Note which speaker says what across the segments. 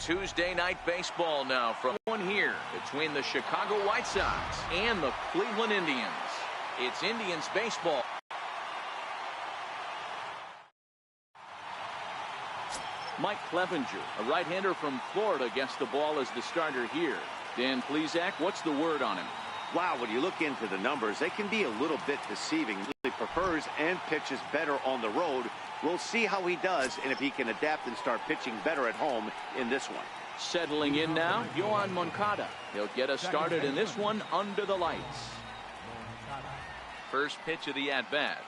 Speaker 1: Tuesday night baseball now from one here between the Chicago White Sox and the Cleveland Indians. It's Indians baseball. Mike Clevenger, a right-hander from Florida, gets the ball as the starter here. Dan Plesac, what's the word on him?
Speaker 2: Wow, when you look into the numbers, they can be a little bit deceiving. He prefers and pitches better on the road. We'll see how he does and if he can adapt and start pitching better at home in this one.
Speaker 1: Settling in now, Yoan Moncada. He'll get us started in this one under the lights. First pitch of the at-bat.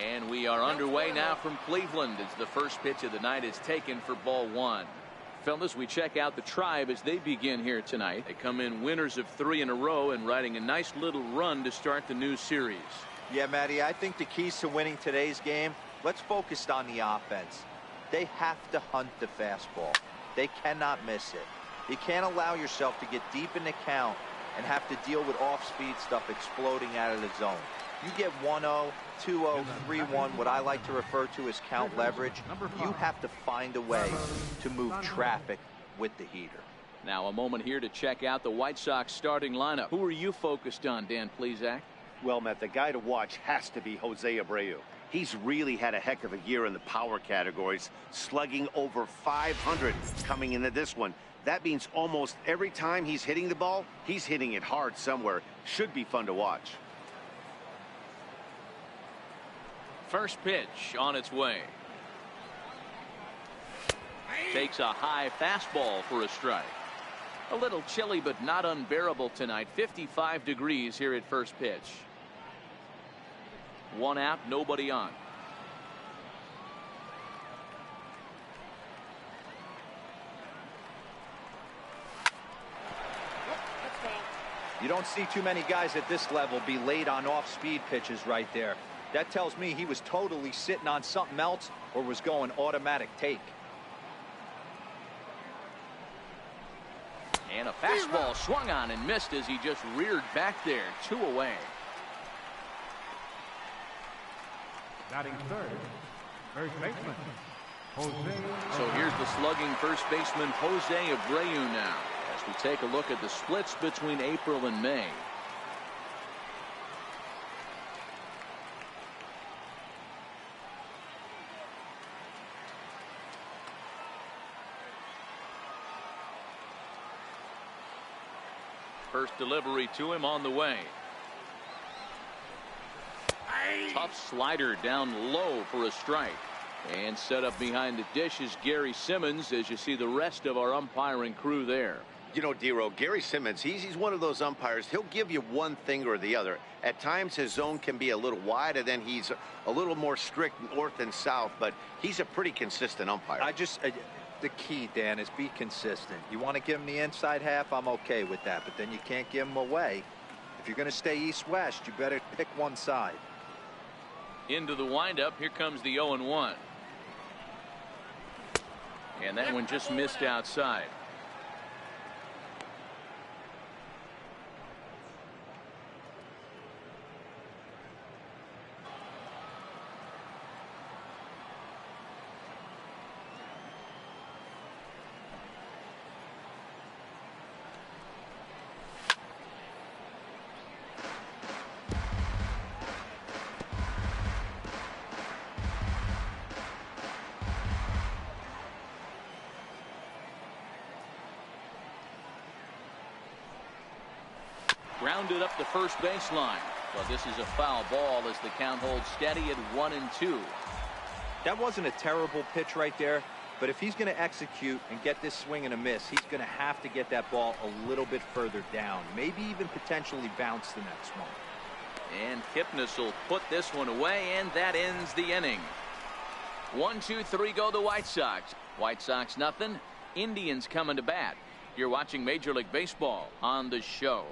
Speaker 1: And we are underway now from Cleveland as the first pitch of the night is taken for ball one. Fellas, we check out the Tribe as they begin here tonight. They come in winners of 3 in a row and riding a nice little run to start the new series.
Speaker 3: Yeah, Matty, I think the keys to winning today's game, let's focus on the offense. They have to hunt the fastball. They cannot miss it. You can't allow yourself to get deep in the count and have to deal with off-speed stuff exploding out of the zone. You get 1-0, 2-0, 3-1, what I like to refer to as count leverage. You have to find a way to move traffic with the heater.
Speaker 1: Now a moment here to check out the White Sox starting lineup. Who are you focused on, Dan Plesac?
Speaker 2: Well, Matt, the guy to watch has to be Jose Abreu. He's really had a heck of a year in the power categories, slugging over 500 coming into this one. That means almost every time he's hitting the ball, he's hitting it hard somewhere. Should be fun to watch.
Speaker 1: First pitch on its way. Takes a high fastball for a strike. A little chilly but not unbearable tonight. 55 degrees here at first pitch. 1 out, nobody on.
Speaker 3: You don't see too many guys at this level be late on off-speed pitches right there. That tells me he was totally sitting on something else or was going automatic take.
Speaker 1: And a fastball swung on and missed as he just reared back there. 2 away.
Speaker 4: Batting third, first baseman, Jose.
Speaker 1: So here's the slugging first baseman Jose Abreu now as we take a look at the splits between April and May. First delivery to him on the way. Tough slider down low for a strike. And set up behind the dish is Gary Simmons as you see the rest of our umpiring crew there.
Speaker 2: You know, Dero, Gary Simmons, he's one of those umpires. He'll give you one thing or the other. At times his zone can be a little wide and then he's a little more strict north and south, but he's a pretty consistent umpire.
Speaker 3: The key, Dan, is be consistent. You want to give him the inside half, I'm okay with that, but then you can't give him away. If you're going to stay east-west, you better pick one side.
Speaker 1: Into the windup, here comes the 0-1. And that one just missed outside. Grounded up the first baseline. Well, this is a foul ball as the count holds steady at 1-2.
Speaker 3: That wasn't a terrible pitch right there, but if he's going to execute and get this swing and a miss, he's going to have to get that ball a little bit further down, maybe even potentially bounce the next one.
Speaker 1: And Kipnis will put this one away, and that ends the inning. 1, 2, 3 go the White Sox. White Sox nothing. Indians coming to bat. You're watching Major League Baseball on the show.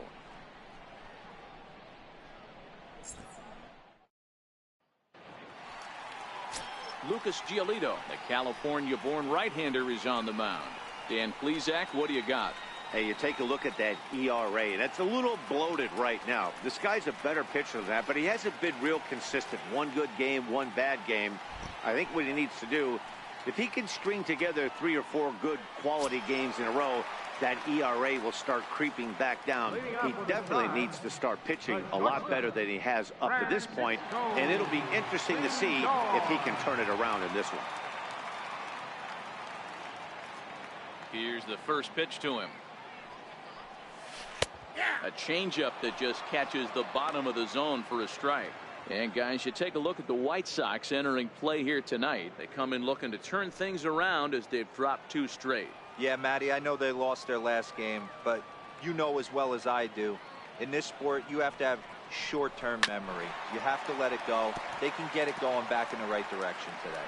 Speaker 1: Lucas Giolito, the California-born right-hander, is on the mound. Dan Plesac, what do you got?
Speaker 2: Hey, you take a look at that ERA, and it's a little bloated right now. This guy's a better pitcher than that, but he hasn't been real consistent. One good game, one bad game. I think what he needs to do If he can string together 3 or 4 good quality games in a row, that ERA will start creeping back down. He definitely needs to start pitching a lot better than he has up to this point, and it'll be interesting to see if he can turn it around in this one.
Speaker 1: Here's the first pitch to him. A changeup that just catches the bottom of the zone for a strike. And guys, you take a look at the White Sox entering play here tonight. They come in looking to turn things around as they've dropped 2 straight.
Speaker 3: Yeah, Matty, I know they lost their last game, but you know as well as I do, in this sport, you have to have short-term memory. You have to let it go. They can get it going back in the right direction today.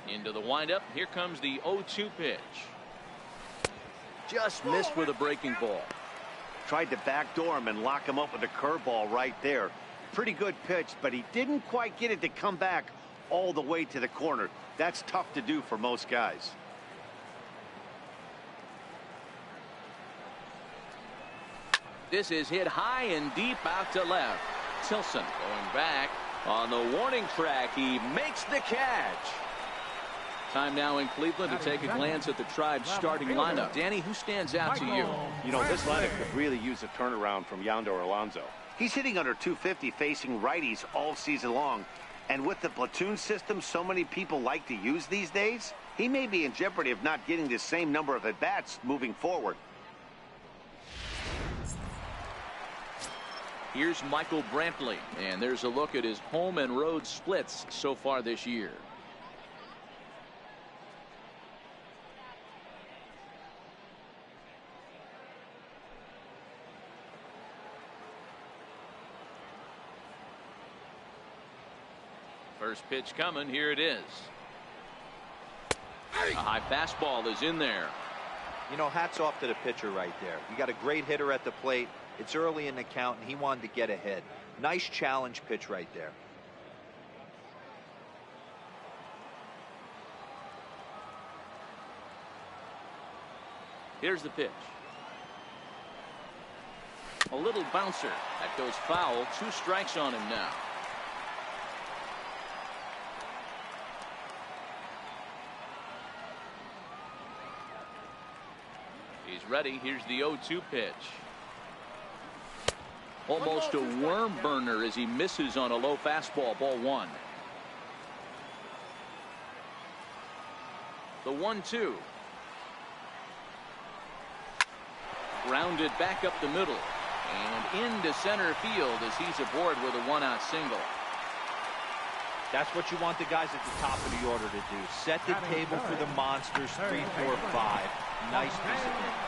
Speaker 1: Into the windup. Here comes the 0-2 pitch. Just missed with a breaking ball.
Speaker 2: Tried to backdoor him and lock him up with a curveball right there. Pretty good pitch, but he didn't quite get it to come back all the way to the corner. That's tough to do for most guys.
Speaker 1: This is hit high and deep out to left. Tilson going back on the warning track. He makes the catch. Time now in Cleveland to take a glance at the Tribe's starting lineup. Danny, who stands out to you?
Speaker 2: You know, this lineup could really use a turnaround from Yonder Alonso. He's hitting under 250 facing righties all season long. And with the platoon system so many people like to use these days, he may be in jeopardy of not getting the same number of at-bats moving forward.
Speaker 1: Here's Michael Brantley, and there's a look at his home and road splits so far this year. First pitch coming. Here it is. A high fastball is in there.
Speaker 3: You know, hats off to the pitcher right there. You got a great hitter at the plate. It's early in the count, and he wanted to get ahead. Nice challenge pitch right there.
Speaker 1: Here's the pitch. A little bouncer. That goes foul. 2 strikes on him now. He's ready. Here's the 0-2 pitch. Almost a worm burner as he misses on a low fastball. Ball 1. The 1-2. Grounded back up the middle and into center field as he's aboard with a 1-out single.
Speaker 3: That's what you want the guys at the top of the order to do. Set the table for the monsters. 3, 4, 5. Nice piece of hitting.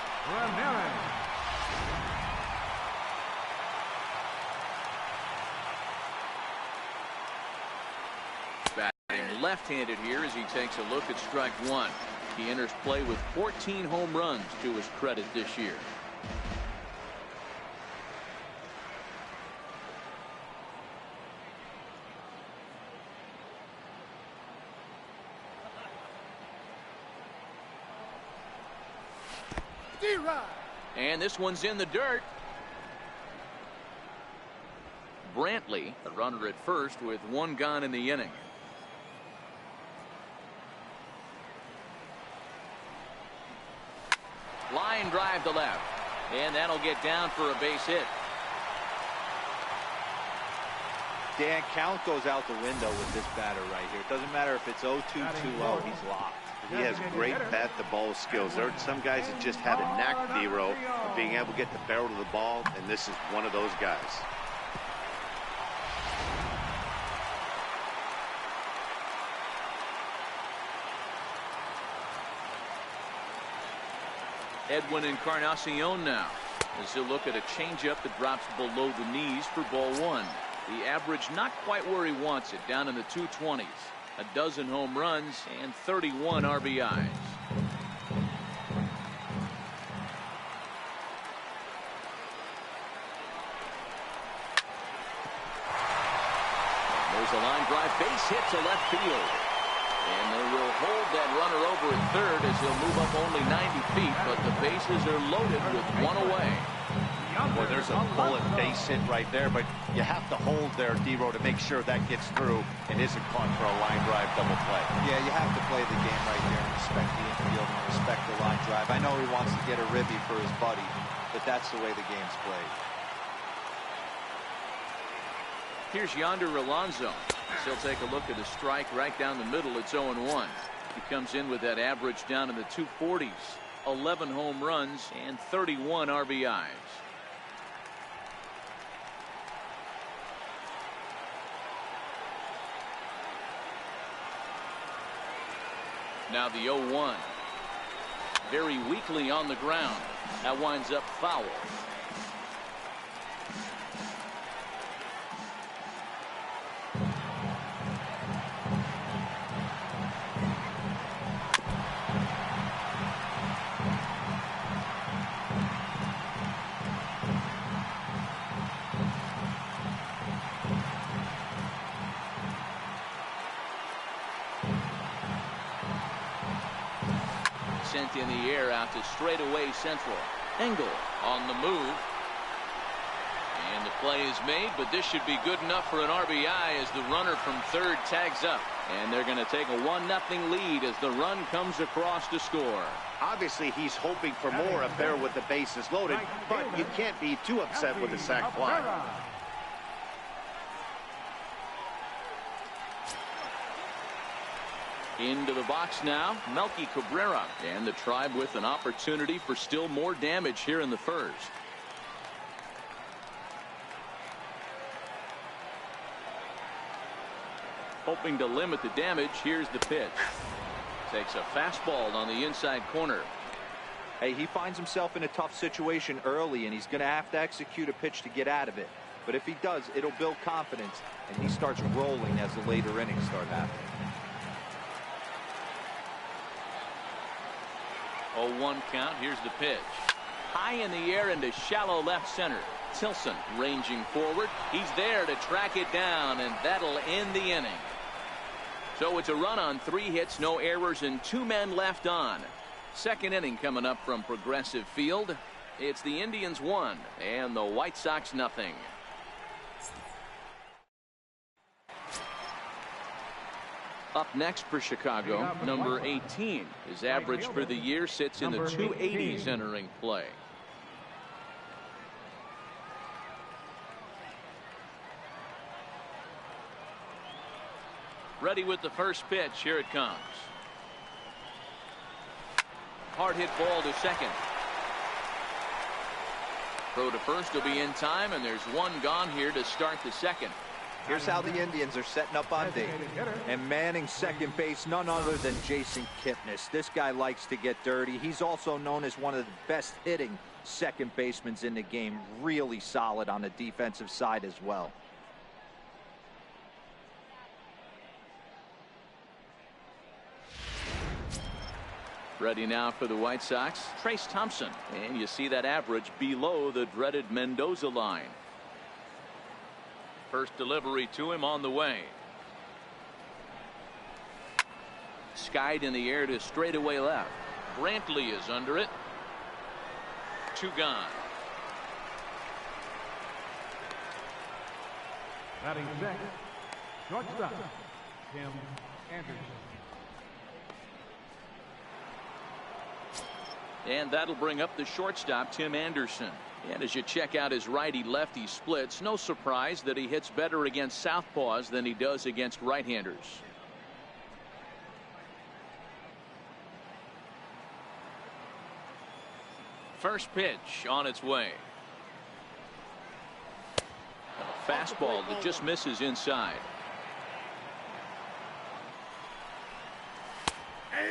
Speaker 1: Batting left-handed here as he takes a look at strike 1. He enters play with 14 home runs to his credit this year. And this one's in the dirt. Brantley, a runner at first with 1 gone in the inning. Line drive to left. And that'll get down for a base hit.
Speaker 3: Dan, count goes out the window with this batter right here. It doesn't matter if it's 0-2, 2-0. He's locked.
Speaker 2: He has great bat-to-ball skills. There are some guys that just have a knack, Dero, of being able to get the barrel of the ball, and this is one of those guys.
Speaker 1: Edwin Encarnacion now as he'll look at a changeup that drops below the knees for ball 1. The average not quite where he wants it, down in the 220s. A dozen home runs and 31 RBIs. There's a line drive base hit to left field. And they will hold that runner over at third as he'll move up only 90 feet, but the bases are loaded with one away.
Speaker 3: Well, there's a bullet base hit right there, but you have to hold there, D-Row, to make sure that gets through and isn't caught for a line drive double play. Yeah, you have to play the game right there and respect the infield and respect the line drive. I know he wants to get a ribby for his buddy, but that's the way the game's played.
Speaker 1: Here's Yonder Alonso. He'll take a look at a strike right down the middle. It's 0-1. He comes in with that average down in the 240s. 11 home runs and 31 RBIs. Now the 0-1. Very weakly on the ground. That winds up foul. Sent in the air out to straightaway central. Engel on the move. And the play is made, but this should be good enough for an RBI as the runner from third tags up. And they're going to take a 1-0 lead as the run comes across to score.
Speaker 2: Obviously, he's hoping for more up there with the bases loaded, but you can't be too upset with a sac fly.
Speaker 1: Into the box now, Melky Cabrera, and the Tribe with an opportunity for still more damage here in the first. Hoping to limit the damage, here's the pitch. Takes a fastball on the inside corner.
Speaker 3: Hey, he finds himself in a tough situation early, and he's going to have to execute a pitch to get out of it. But if he does, it'll build confidence, and he starts rolling as the later innings start happening.
Speaker 1: 0-1 count. Here's the pitch. High in the air into shallow left center. Tilson ranging forward. He's there to track it down, and that'll end the inning. So it's a run on 3 hits, no errors, and 2 men left on. Second inning coming up from Progressive Field. It's the Indians 1 and the White Sox nothing. Up next for Chicago, number 18. His average for the year sits in the 280s entering play. Ready with the first pitch. Here it comes. Hard hit ball to second. Throw to first will be in time, and there's one gone here to start the second.
Speaker 3: Here's how the Indians are setting up on Dave. And manning second base, none other than Jason Kipnis. This guy likes to get dirty. He's also known as one of the best hitting second basemen in the game. Really solid on the defensive side as well.
Speaker 1: Ready now for the White Sox, Trace Thompson. And you see that average below the dreaded Mendoza line. First delivery to him on the way. Skied in the air to straightaway left. Brantley is under it. 2 gone.
Speaker 4: Batting second, shortstop, Tim Anderson.
Speaker 1: And that'll bring up the shortstop, Tim Anderson. And as you check out his righty-lefty splits, no surprise that he hits better against southpaws than he does against right-handers. First pitch on its way. A fastball that just misses inside.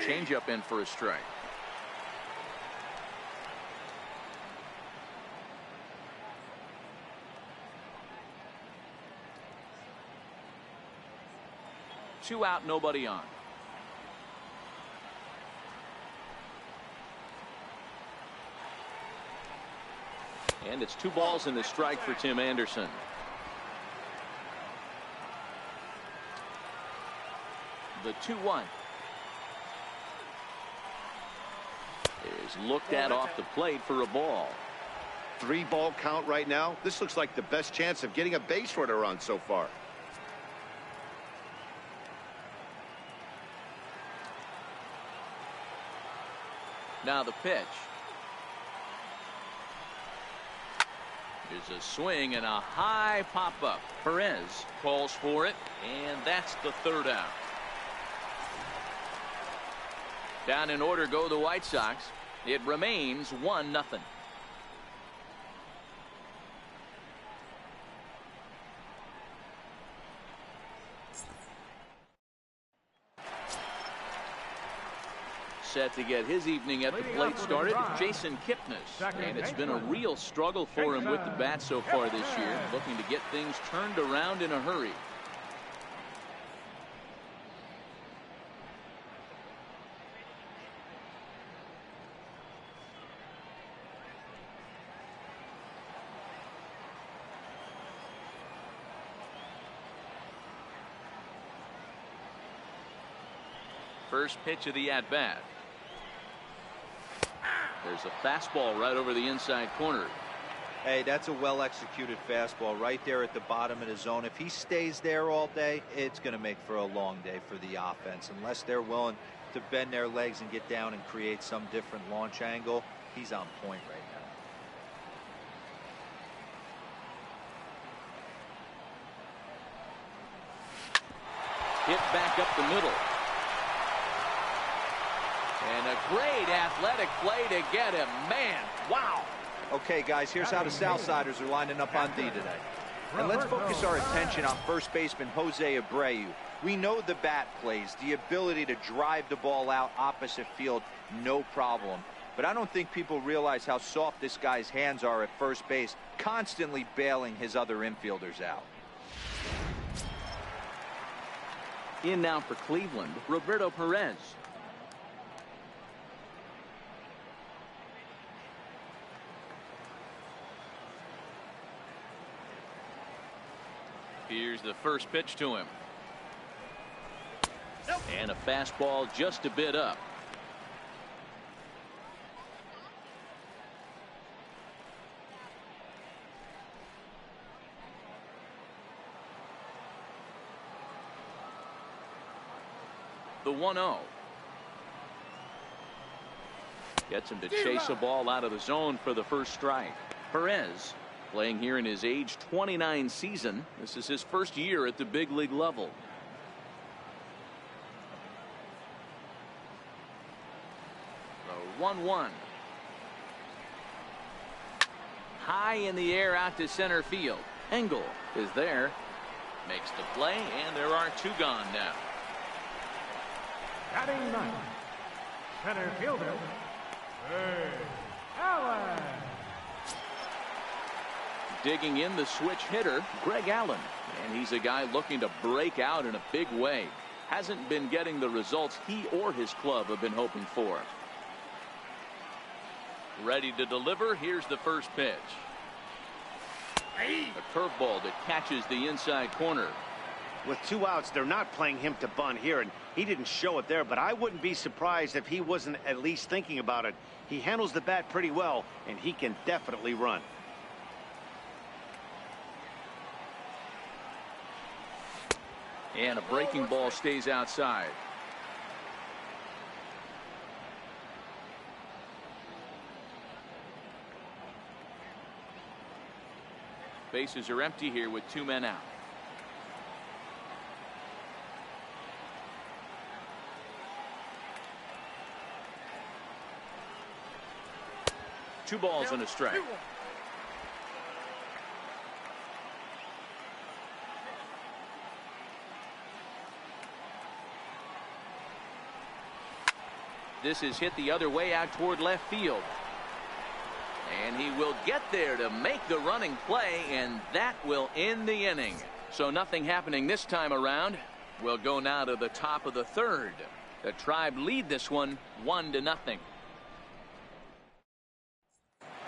Speaker 1: Changeup in for a strike. Two out, nobody on. And it's 2 balls and a strike for Tim Anderson. The 2-1. is looked at off the plate for a ball.
Speaker 2: 3-ball count right now. This looks like the best chance of getting a base runner on so far.
Speaker 1: Now the pitch. There's a swing and a high pop-up. Perez calls for it, and that's the 3rd out. Down in order go the White Sox. It remains 1-0. Set to get his evening at the plate started, Jason Kipnis. And it's been a real struggle for him with the bat so far this year, looking to get things turned around in a hurry. First pitch of the at-bat. There's a fastball right over the inside corner.
Speaker 3: Hey, that's a well-executed fastball right there at the bottom of the zone. If he stays there all day, it's going to make for a long day for the offense. Unless they're willing to bend their legs and get down and create some different launch angle, he's on point right now.
Speaker 1: Hit back up the middle. And a great athletic play to get him. Man, wow.
Speaker 3: Okay, guys, here's how the Southsiders are lining up on D today. And let's focus our attention on first baseman Jose Abreu. We know the bat plays, the ability to drive the ball out opposite field, no problem. But I don't think people realize how soft this guy's hands are at first base, constantly bailing his other infielders out.
Speaker 1: In now for Cleveland, Roberto Perez. Here's the first pitch to him. And a fastball just a bit up. The 1-0. Gets him to chase a ball out of the zone for the first strike. Perez, playing here in his age 29 season. This is his first year at the big league level. The 1-1. High in the air out to center field. Engel is there. Makes the play, and there are 2 gone now.
Speaker 4: Batting 9, center fielder, Allen.
Speaker 1: Digging in the switch hitter, Greg Allen. And he's a guy looking to break out in a big way. Hasn't been getting the results he or his club have been hoping for. Ready to deliver. Here's the first pitch. A curveball that catches the inside corner.
Speaker 2: With 2 outs, they're not playing him to bunt here, and he didn't show it there, but I wouldn't be surprised if he wasn't at least thinking about it. He handles the bat pretty well, and he can definitely run.
Speaker 1: And a breaking ball stays outside. Bases are empty here with 2 men out. Two balls and a strike. This is hit the other way out toward left field. And he will get there to make the running play, and that will end the inning. So nothing happening this time around. We'll go now to the top of the 3rd. The Tribe lead this one 1-0.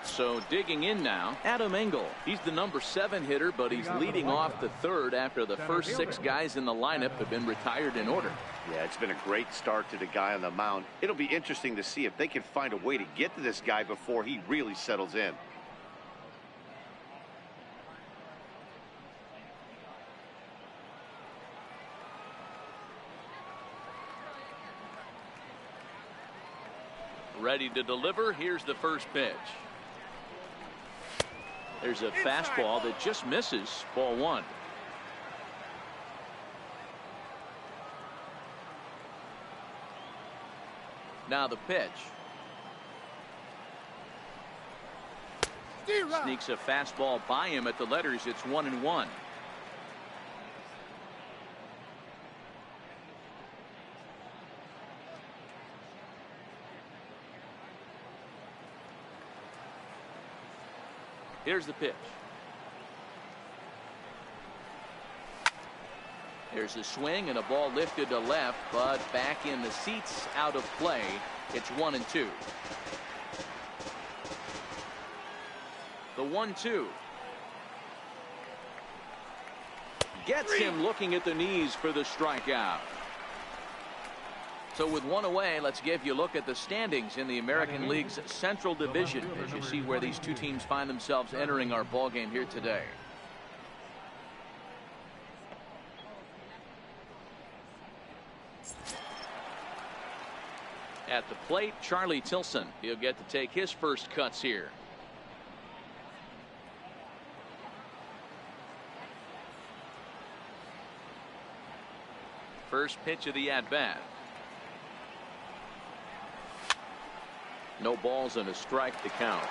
Speaker 1: So digging in now, Adam Engel. He's the number 7 hitter, but he's leading off the 3rd after the first 6 guys in the lineup have been retired in order.
Speaker 2: Yeah, it's been a great start to the guy on the mound. It'll be interesting to see if they can find a way to get to this guy before he really settles in.
Speaker 1: Ready to deliver. Here's the first pitch. There's a fastball that just misses. Ball one. Now the pitch. Sneaks a fastball by him at the letters. It's 1-1. Here's the pitch. There's a swing and a ball lifted to left, but back in the seats, out of play. It's 1-2. The 1-2. Gets him looking at the knees for the strikeout. So with one away, let's give you a look at the standings in the American League's Central Division as you see where these two teams find themselves entering our ball game here today. At the plate, Charlie Tilson. He'll get to take his first cuts here. First pitch of the at-bat. No balls and a strike to count.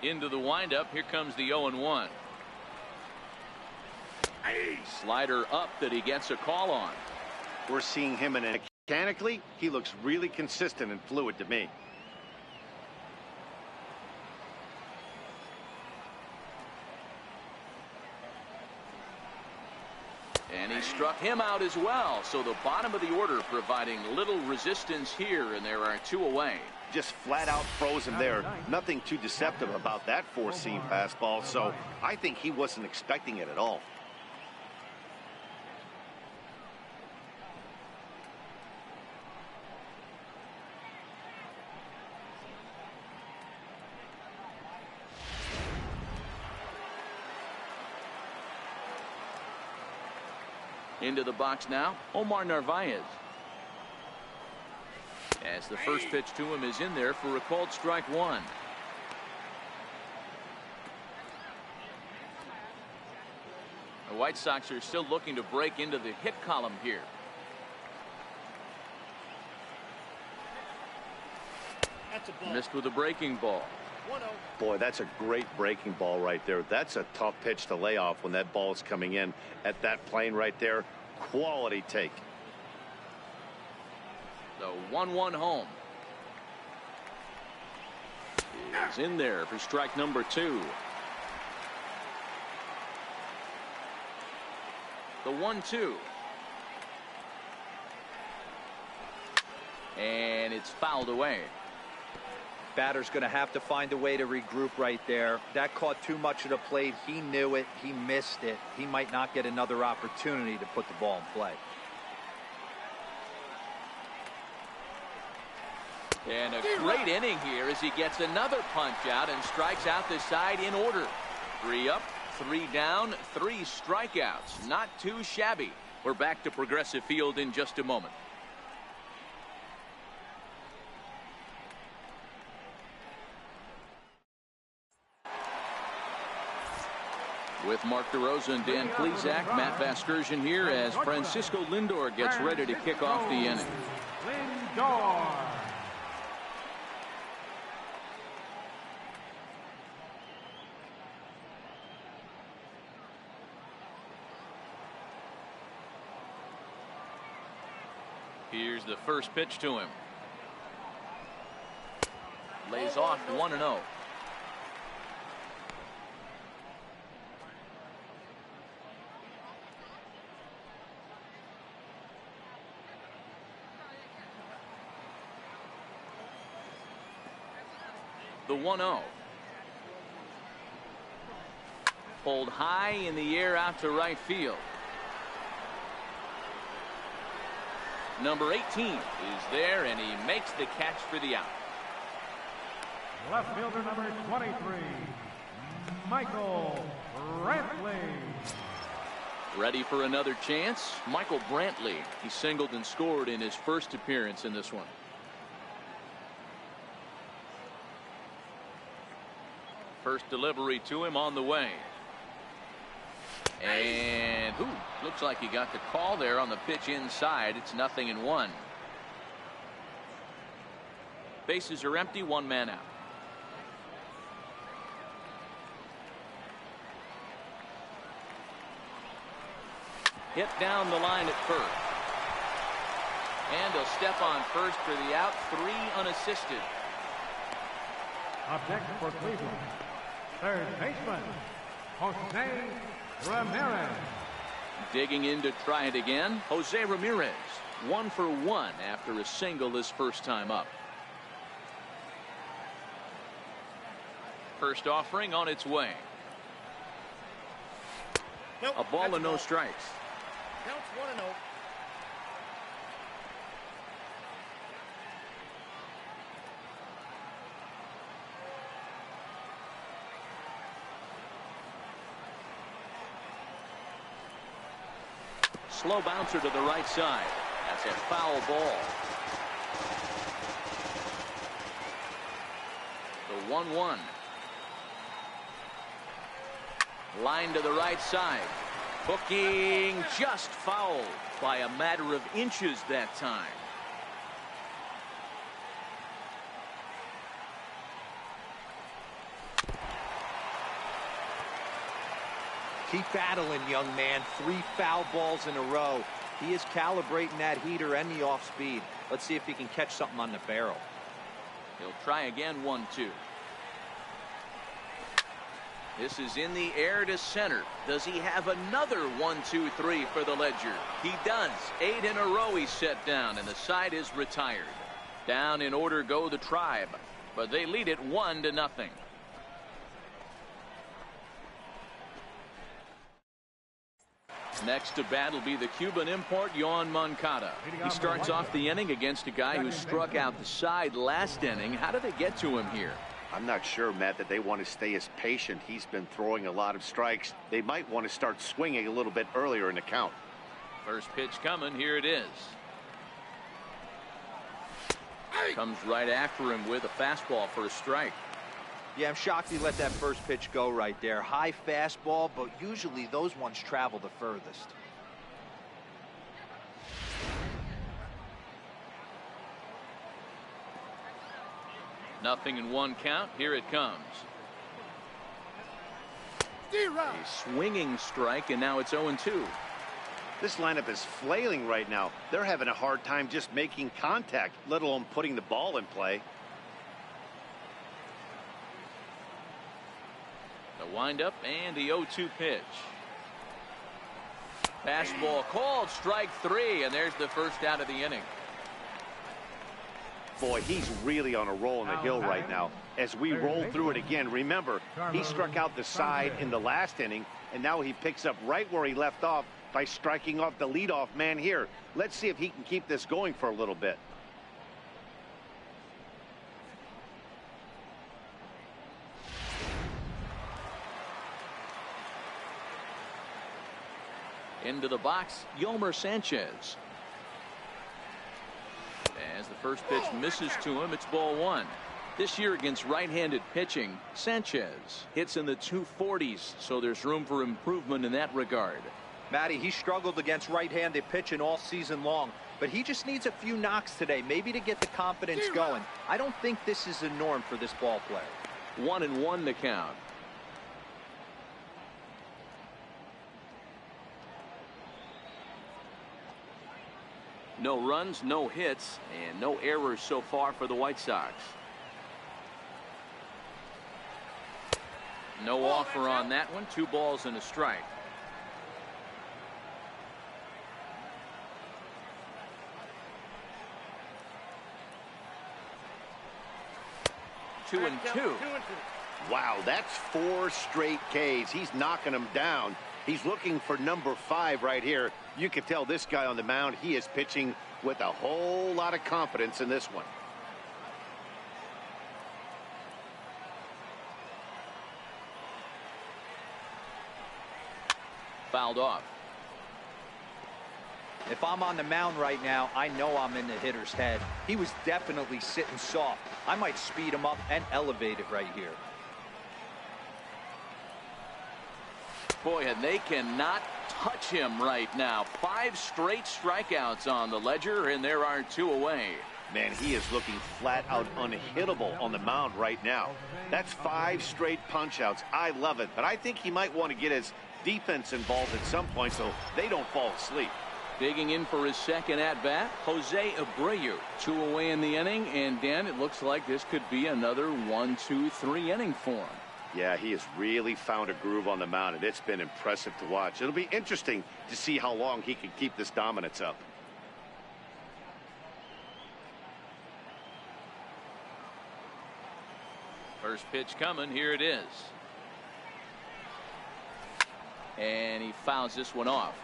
Speaker 1: Into the windup. Here comes the 0-1. Slider up that he gets a call on.
Speaker 2: We're seeing him in a mechanically. He looks really consistent and fluid to me.
Speaker 1: And he struck him out as well. So the bottom of the order providing little resistance here, and there are two away.
Speaker 2: Just flat out froze him there. Nothing too deceptive about that four-seam fastball, so I think he wasn't expecting it at all.
Speaker 1: Into the box now, Omar Narvaez. As the first pitch to him is in there for a called strike one. The White Sox are still looking to break into the hit column here. Missed with a breaking ball.
Speaker 2: Boy, that's a great breaking ball right there. That's a tough pitch to lay off when that ball is coming in at that plane right there. Quality take.
Speaker 1: The 1-1 home. Is in there for strike number 2. The 1-2. And it's fouled away.
Speaker 3: Batter's going to have to find a way to regroup right there. That caught too much of the plate. He knew it. He missed it. He might not get another opportunity to put the ball in play.
Speaker 1: And a great inning here as he gets another punch out and strikes out the side in order. 3 up, 3 down, 3 strikeouts. Not too shabby. We're back to Progressive Field in just a moment. With Mark DeRosa and Dan Plesac, Matt Vasgersian here as Francisco Lindor gets ready to kick off the inning.
Speaker 4: Lindor.
Speaker 1: Here's the first pitch to him. Lays off 1-0. The 1-0. Pulled high in the air out to right field. Number 18 is there, and he makes the catch for the out.
Speaker 4: Left fielder number 23, Michael Brantley.
Speaker 1: Ready for another chance. Michael Brantley. He singled and scored in his first appearance in this one. First delivery to him on the way. And looks like he got the call there on the pitch inside. It's 0-1. Bases are empty, one man out. Hit down the line at first. And he'll step on first for the out. 3 unassisted.
Speaker 4: Object for Cleveland. Third baseman, Jose Ramirez.
Speaker 1: Digging in to try it again. Jose Ramirez. 1 for 1 after a single his first time up. First offering on its way.
Speaker 5: Nope,
Speaker 1: a ball and no strikes.
Speaker 5: Counts 1-0.
Speaker 1: Slow bouncer to the right side. That's a foul ball. The 1-1. Line to the right side. Hooking just fouled by a matter of inches that time.
Speaker 3: Keep battling, young man. 3 foul balls in a row. He is calibrating that heater and the off speed. Let's see if he can catch something on the barrel.
Speaker 1: He'll try again. 1-2. This is in the air to center. Does he have another 1-2-3 for the Ledger? He does. 8 in a row he's set down, and the side is retired. Down in order go the Tribe, but they lead it 1-0. Next to bat will be the Cuban import, Yoan Moncada. He starts off the inning against a guy who struck out the side last inning. How did they get to him here?
Speaker 2: I'm not sure, Matt, that they want to stay as patient. He's been throwing a lot of strikes. They might want to start swinging a little bit earlier in the count.
Speaker 1: First pitch coming. Here it is. Comes right after him with a fastball for a strike.
Speaker 3: Yeah, I'm shocked he let that first pitch go right there. High fastball, but usually those ones travel the furthest.
Speaker 1: Nothing in 1 count. Here it comes. A swinging strike, and now it's 0-2.
Speaker 2: This lineup is flailing right now. They're having a hard time just making contact, let alone putting the ball in play.
Speaker 1: The windup and the 0-2 pitch. Fastball called, strike 3, and there's the first out of the inning.
Speaker 2: Boy, he's really on a roll in the hill right now. As we roll through it again, remember, he struck out the side in the last inning, and now he picks up right where he left off by striking off the leadoff man here. Let's see if he can keep this going for a little bit.
Speaker 1: Into the box, Yolmer Sanchez. As the first pitch misses to him, it's ball 1. This year against right-handed pitching, Sanchez hits in the 240s, so there's room for improvement in that regard.
Speaker 3: Matty, he struggled against right-handed pitching all season long, but he just needs a few knocks today, maybe to get the confidence going. I don't think this is the norm for this ball player.
Speaker 1: 1-1 the count. No runs, no hits, and no errors so far for the White Sox. No offer on that one. 2 balls and a strike. Two and two.
Speaker 2: Wow, that's 4 straight Ks. He's knocking them down. He's looking for number 5 right here. You can tell this guy on the mound, he is pitching with a whole lot of confidence in this one.
Speaker 1: Fouled off.
Speaker 3: If I'm on the mound right now, I know I'm in the hitter's head. He was definitely sitting soft. I might speed him up and elevate it right here.
Speaker 1: Boy, and they cannot touch him right now. 5 straight strikeouts on the ledger, and there are 2 away.
Speaker 2: Man, he is looking flat out unhittable on the mound right now. That's 5 straight punch-outs. I love it, but I think he might want to get his defense involved at some point so they don't fall asleep.
Speaker 1: Digging in for his second at-bat, Jose Abreu. 2 away in the inning, and Dan, it looks like this could be another 1, 2, 3 inning for him.
Speaker 2: Yeah, he has really found a groove on the mound, and it's been impressive to watch. It'll be interesting to see how long he can keep this dominance up.
Speaker 1: First pitch coming. Here it is. And he fouls this one off.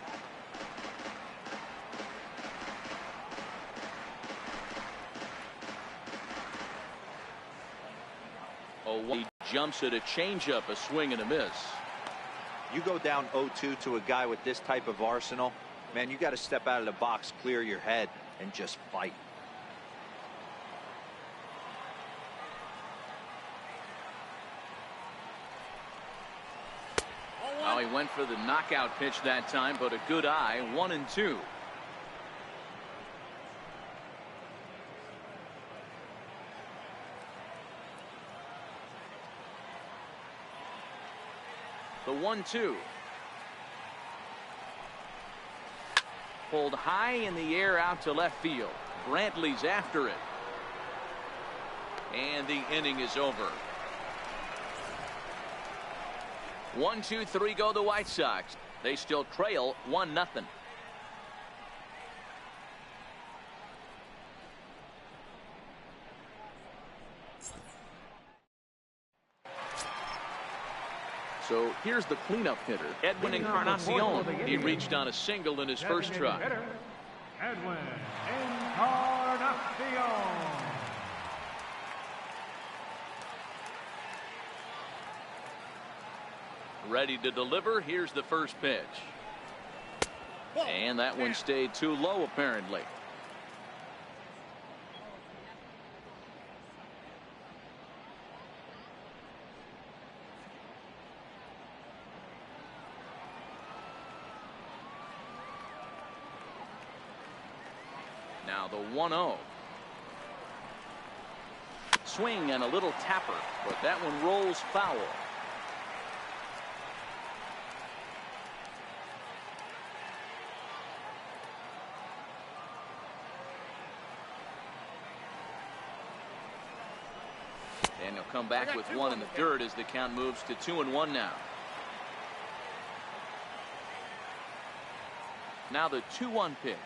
Speaker 1: He jumps at a changeup, a swing and a miss.
Speaker 3: You go down 0-2 to a guy with this type of arsenal, man, you got to step out of the box, clear your head, and just fight.
Speaker 1: Oh, he went for the knockout pitch that time, but a good eye. 1-2. The 1-2. Pulled high in the air out to left field. Brantley's after it. And the inning is over. 1, 2, 3 go the White Sox. They still trail 1-0. So here's the cleanup hitter, Edwin Encarnacion. He reached on a single in his first try.
Speaker 4: Edwin Encarnacion.
Speaker 1: Ready to deliver. Here's the first pitch. And that one stayed too low, apparently. Now the 1-0. Swing and a little tapper, but that one rolls foul. And he'll come back with 1 in the third as the count moves to 2-1 now. Now the 2-1 pitch.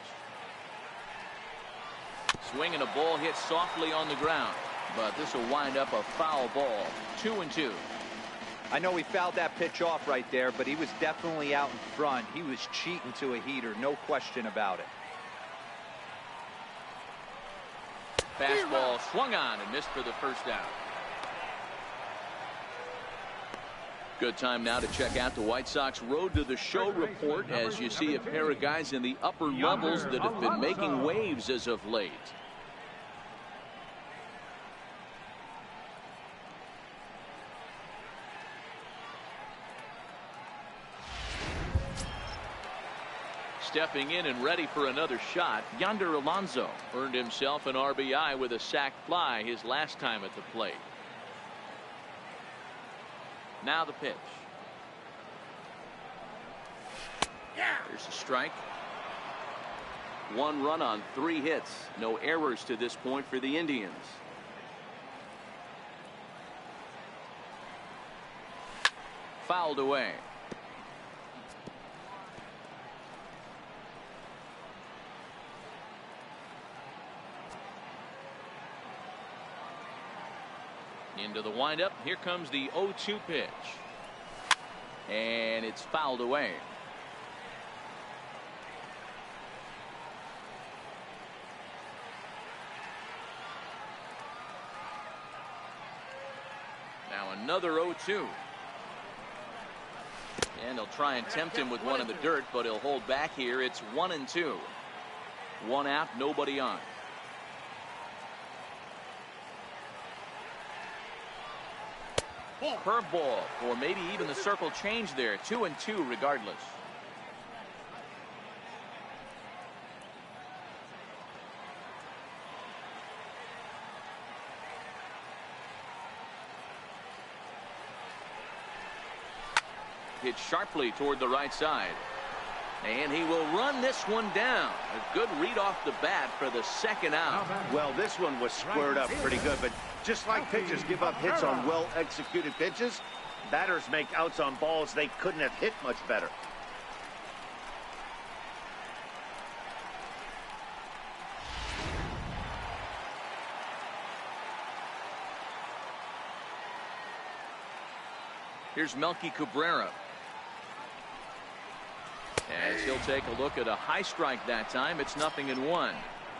Speaker 1: Swing and a ball hit softly on the ground, but this will wind up a foul ball. 2-2.
Speaker 3: I know he fouled that pitch off right there, but he was definitely out in front. He was cheating to a heater, no question about it.
Speaker 1: Fastball swung on and missed for the first out. Good time now to check out the White Sox Road to the Show report as you see a pair of guys in the upper levels that have been making waves as of late. Stepping in and ready for another shot, Yonder Alonso earned himself an RBI with a sac fly his last time at the plate. Now the pitch. Here's a strike. 1 run on 3 hits. No errors to this point for the Indians. Fouled away. Into the windup. Here comes the 0-2 pitch. And it's fouled away. Now another 0-2. And they'll try and tempt him with one in the dirt, but he'll hold back here. It's 1-2. One out, nobody on. Curveball, or maybe even the circle change there. 2-2 regardless. Hit sharply toward the right side. And he will run this one down. A good read off the bat for the second out.
Speaker 2: Well, this one was squared up pretty good, but just like pitchers give up hits on well-executed pitches, batters make outs on balls they couldn't have hit much better.
Speaker 1: Here's Melky Cabrera. As he'll take a look at a high strike that time. It's 0-1.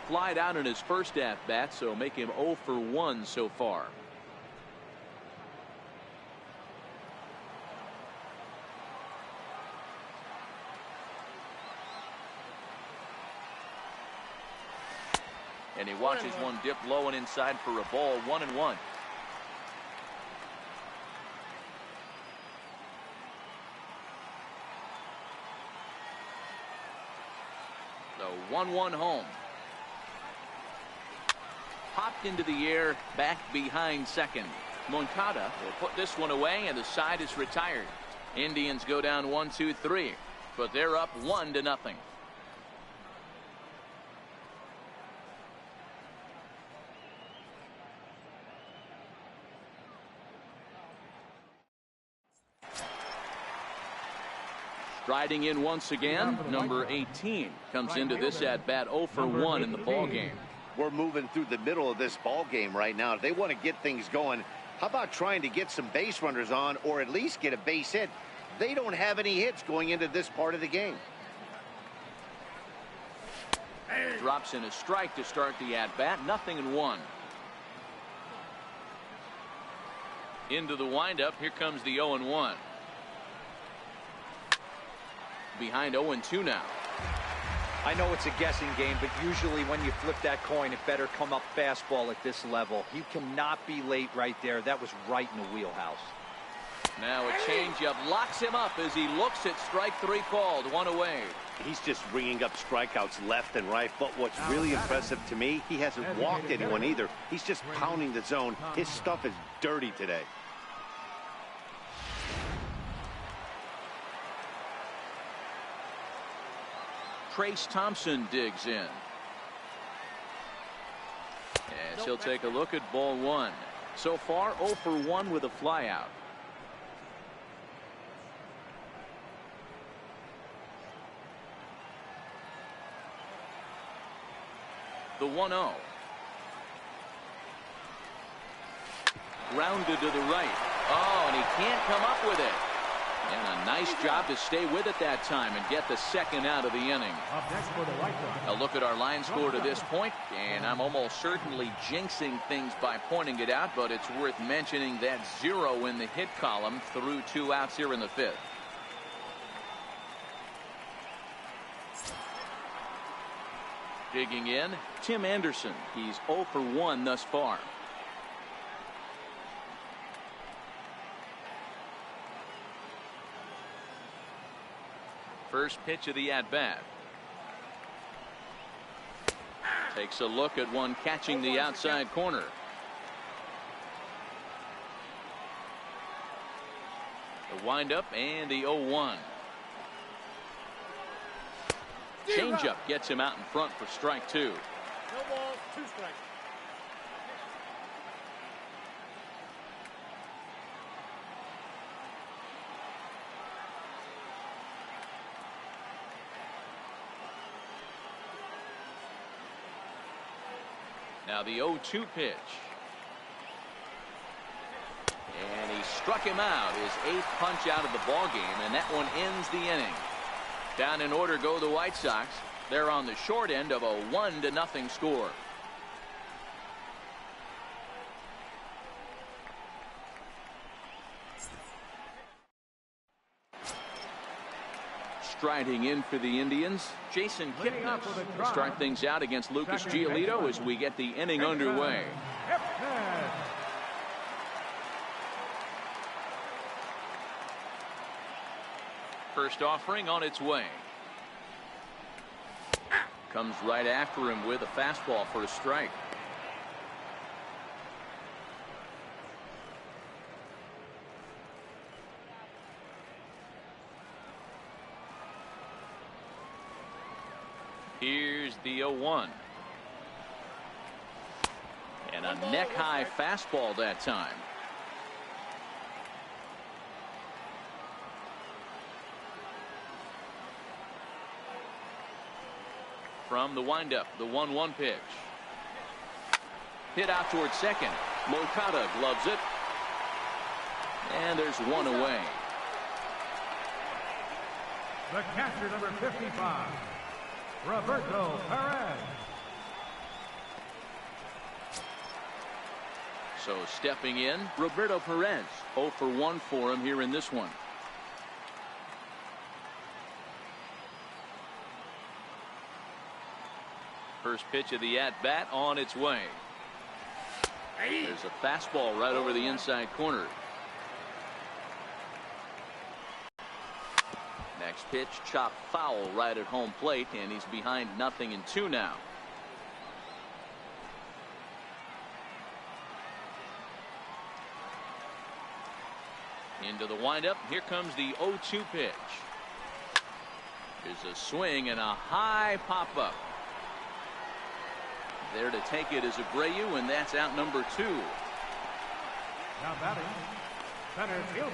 Speaker 1: Flied out in his first at bat, so make him 0 for 1 so far. And he watches one dip low and inside for a ball. 1-1. The 1-1 home. Popped into the air, back behind second. Moncada will put this one away, and the side is retired. Indians go down 1-2-3, but they're up 1-0. Striding in once again, number 18 comes into this at bat 0 for 1 in the ball game.
Speaker 2: We're moving through the middle of this ball game right now. If they want to get things going, how about trying to get some base runners on, or at least get a base hit? They don't have any hits going into this part of the game.
Speaker 1: Drops in a strike to start the at bat. 0-1. Into the windup. Here comes the 0-1. Behind 0-2 now.
Speaker 3: I know it's a guessing game, but usually when you flip that coin, it better come up fastball at this level. You cannot be late right there. That was right in the wheelhouse.
Speaker 1: Now a changeup locks him up as he looks at strike 3 called. 1 away.
Speaker 2: He's just ringing up strikeouts left and right. But what's really impressive to me, he hasn't walked anyone either. He's just pounding the zone. His stuff is dirty today.
Speaker 1: Trace Thompson digs in. As he'll take a look at ball 1. So far 0 for 1 with a flyout. The 1-0. Grounded to the right. Oh, and he can't come up with it. And a nice job to stay with it that time and get the second out of the inning. A look at our line score to this point, and I'm almost certainly jinxing things by pointing it out, but it's worth mentioning that 0 in the hit column through 2 outs here in the 5th. Digging in, Tim Anderson. He's 0 for 1 thus far. First pitch of the at-bat. Takes a look at one catching the outside corner. The windup and the 0-1. Changeup gets him out in front for strike 2.
Speaker 5: No balls, 2 strikes.
Speaker 1: Now the 0-2 pitch. And he struck him out, his 8th punch out of the ball game, and that one ends the inning. Down in order go the White Sox. They're on the short end of a 1-0 score. Striding in for the Indians, Jason Kipnis will start things out against Lucas Giolito as we get the inning underway. First offering on its way. Comes right after him with a fastball for a strike. Here's the 0-1. And a neck-high fastball that time. From the windup, the 1-1 pitch. Hit out towards second. Moncada gloves it. And there's one away.
Speaker 4: The catcher, number 55, Roberto Perez.
Speaker 1: So stepping in, Roberto Perez. 0 for 1 for him here in this one. First pitch of the at-bat on its way. There's a fastball right over the inside corner. Next pitch, chopped foul right at home plate, and he's behind 0-2 now. Into the windup. Here comes the 0-2 pitch. There's a swing and a high pop-up. There to take it is Abreu, and that's out number 2.
Speaker 4: Now batting, center fielder,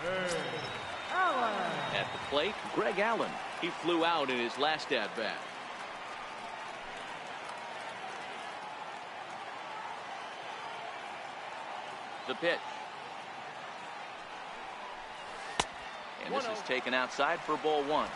Speaker 4: Greg Allen.
Speaker 1: At the plate, Greg Allen. He flew out in his last at-bat. The pitch. And this is taken outside for ball 1.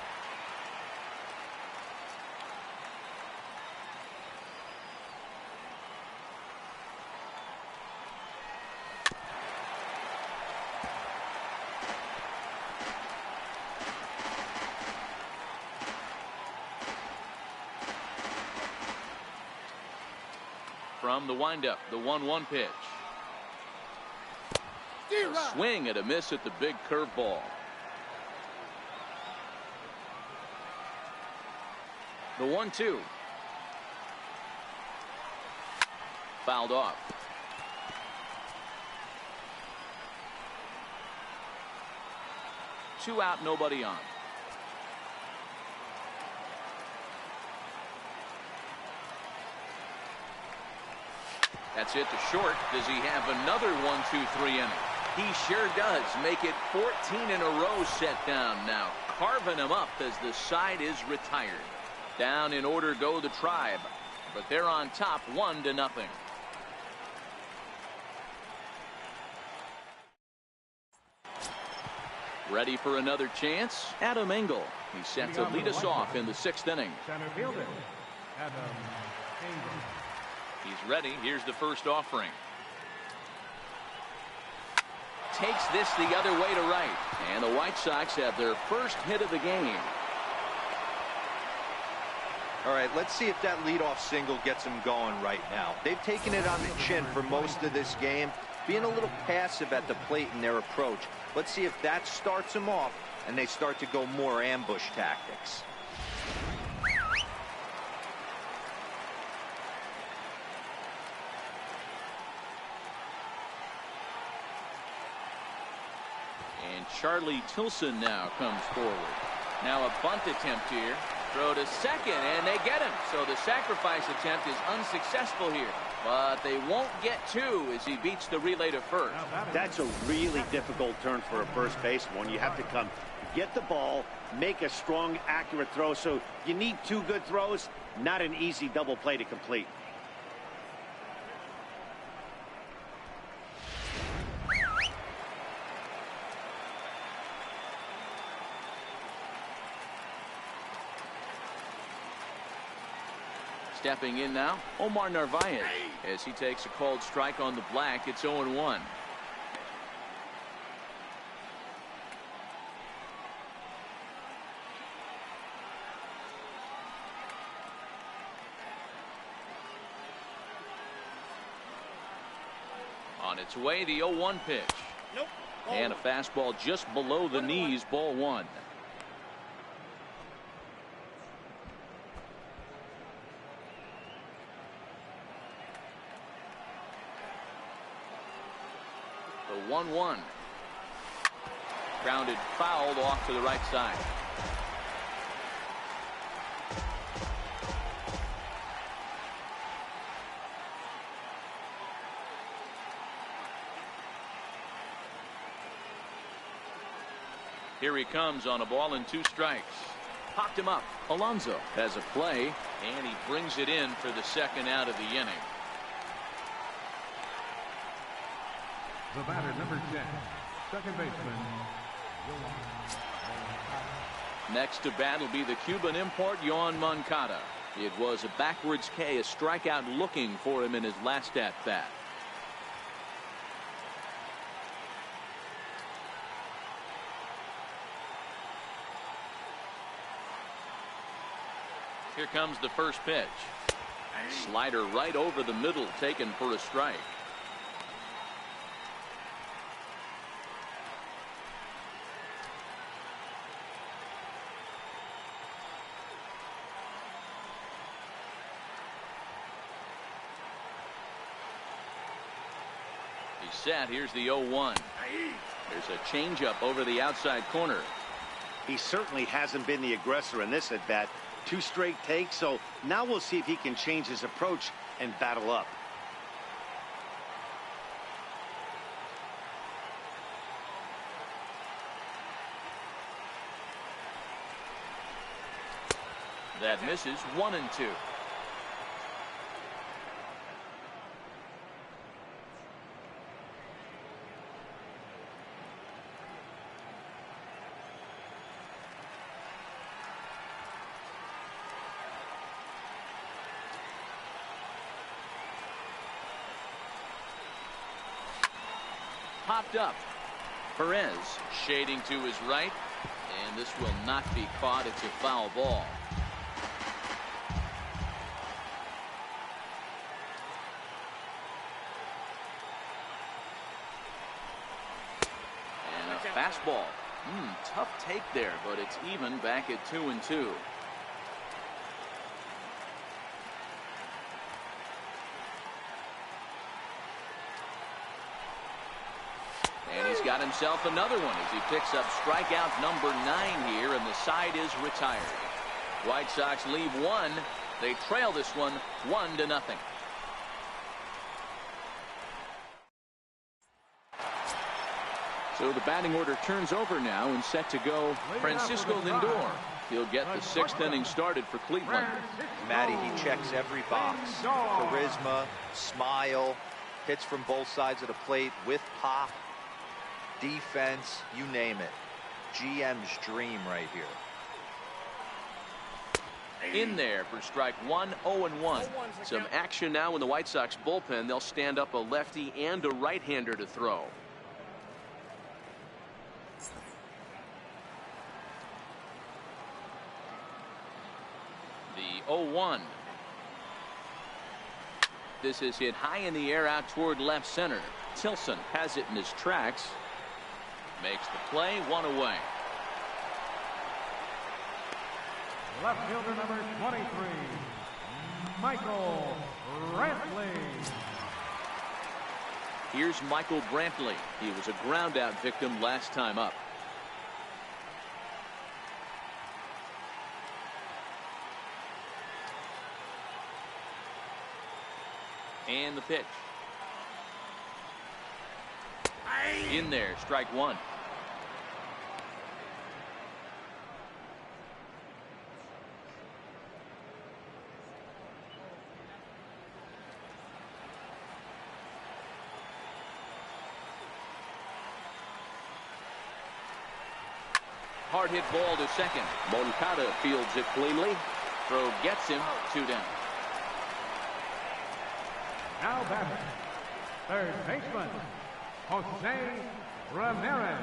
Speaker 1: From the windup, the 1-1 pitch. A swing and a miss at the big curveball. The 1-2. Fouled off. Two out, nobody on. That's it to short. Does he have another 1-2-3 inning? He sure does. Make it 14 in a row set down now. Carving him up as the side is retired. Down in order go the Tribe. But they're on top 1-0. Ready for another chance? Adam Engel. He's set to lead us off in the 6th inning.
Speaker 4: Center fielder, Adam Engel.
Speaker 1: He's ready. Here's the first offering. Takes this the other way to right. And the White Sox have their first hit of the game.
Speaker 3: All right, let's see if that leadoff single gets them going right now. They've taken it on the chin for most of this game, being a little passive at the plate in their approach. Let's see if that starts them off and they start to go more ambush tactics.
Speaker 1: And Charlie Tilson now comes forward. Now a bunt attempt here. Throw to second, and they get him. So the sacrifice attempt is unsuccessful here. But they won't get two as he beats the relay to first.
Speaker 2: That's a really difficult turn for a first baseman. You have to come get the ball, make a strong, accurate throw. So you need two good throws, not an easy double play to complete.
Speaker 1: Stepping in now, Omar Narvaez. As he takes a called strike on the black, it's 0-1. On its way, the 0-1 pitch.
Speaker 5: Nope.
Speaker 1: And a fastball just below the knees, ball one. The 1-1. Grounded fouled off to the right side. Here he comes on a ball and 2 strikes. Popped him up. Alonso has a play, and he brings it in for the second out of the inning.
Speaker 4: The batter, number 10, second baseman.
Speaker 1: Next to bat will be the Cuban import, Yoan Moncada. It was a backwards K, a strikeout looking for him in his last at-bat. Here comes the first pitch. Slider right over the middle, taken for a strike. He's set. Here's the 0-1. There's a changeup over the outside corner.
Speaker 2: He certainly hasn't been the aggressor in this at bat. 2 straight takes, so now we'll see if he can change his approach and battle up.
Speaker 1: That misses. 1-2. Popped up. Perez shading to his right, and this will not be caught. It's a foul ball. And a fastball. Tough take there, but it's even back at 2-2. And he's got himself another one as he picks up strikeout number 9 here, and the side is retired. White Sox leave 1. They trail this one 1-0. So the batting order turns over now, and set to go Francisco Lindor. He'll get the 6th inning started for Cleveland.
Speaker 3: Matty, he checks every box. Charisma, smile, hits from both sides of the plate with pop. Defense, you name it. GM's dream right here.
Speaker 1: In there for strike 1, 0-1. Some action now in the White Sox bullpen. They'll stand up a lefty and a right-hander to throw. The 0-1. This is hit high in the air out toward left center. Tilson has it in his tracks. Makes the play, 1 away.
Speaker 4: Left fielder number 23, Michael Brantley.
Speaker 1: Here's Michael Brantley. He was a ground out victim last time up. And the pitch. In there, strike 1. Hard hit ball to second. Moncada fields it cleanly. Throw gets him, 2 down.
Speaker 4: Now batting, third baseman, Jose Ramirez.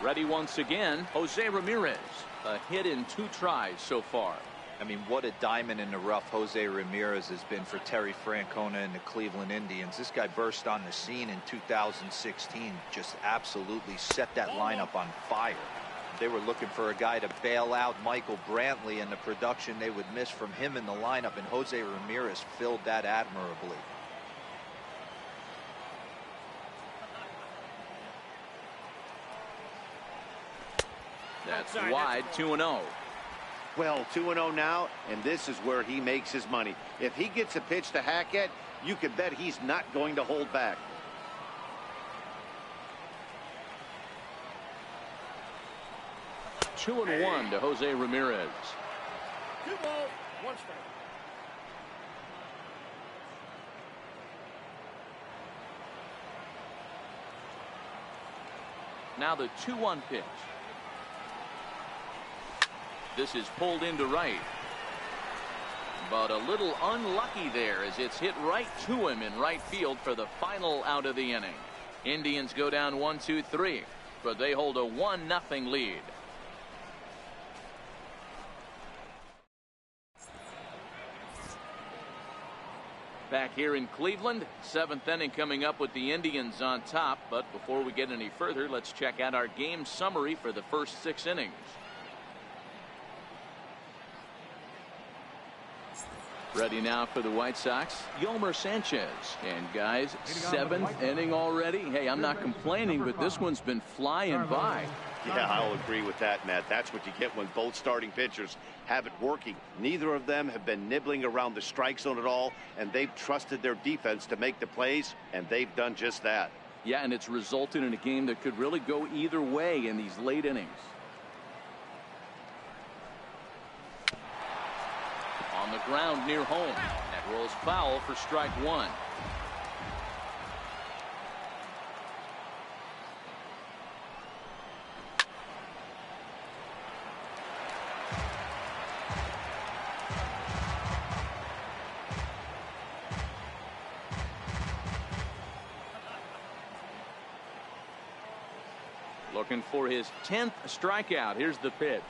Speaker 1: Ready once again, Jose Ramirez. A hit in 2 tries so far.
Speaker 3: I mean, what a diamond in the rough Jose Ramirez has been for Terry Francona and the Cleveland Indians. This guy burst on the scene in 2016, just absolutely set that lineup on fire. They were looking for a guy to bail out Michael Brantley, and the production they would miss from him in the lineup, and Jose Ramirez filled that admirably.
Speaker 1: That's wide, 2-0.
Speaker 2: Well, 2-0 now, and this is where he makes his money. If he gets a pitch to hack at, you can bet he's not going to hold back.
Speaker 1: Two and one to Jose Ramirez.
Speaker 5: 2 balls, 1 strike.
Speaker 1: Now the 2-1 pitch. This is pulled into right. But a little unlucky there as it's hit right to him in right field for the final out of the inning. Indians go down 1-2-3, but they hold a 1-0 lead. Back here in Cleveland, 7th inning coming up with the Indians on top. But before we get any further, let's check out our game summary for the first 6 innings. Ready now for the White Sox, Yolmer Sanchez. And guys, 7th inning already. Hey, I'm not complaining, but this one's been flying by.
Speaker 2: Yeah, I'll agree with that, Matt. That's what you get when both starting pitchers have it working. Neither of them have been nibbling around the strike zone at all, and they've trusted their defense to make the plays, and they've done just that.
Speaker 1: Yeah, and it's resulted in a game that could really go either way in these late innings. On the ground near home. That rolls foul for strike 1. Looking for his 10th strikeout. Here's the pitch.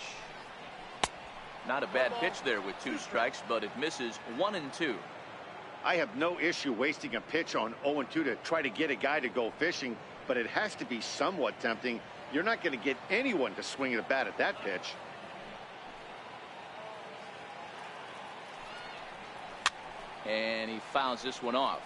Speaker 1: Not a bad pitch there with 2 strikes, but it misses 1-2.
Speaker 2: I have no issue wasting a pitch on 0-2 to try to get a guy to go fishing, but it has to be somewhat tempting. You're not going to get anyone to swing at a bat at that pitch.
Speaker 1: And he fouls this one off.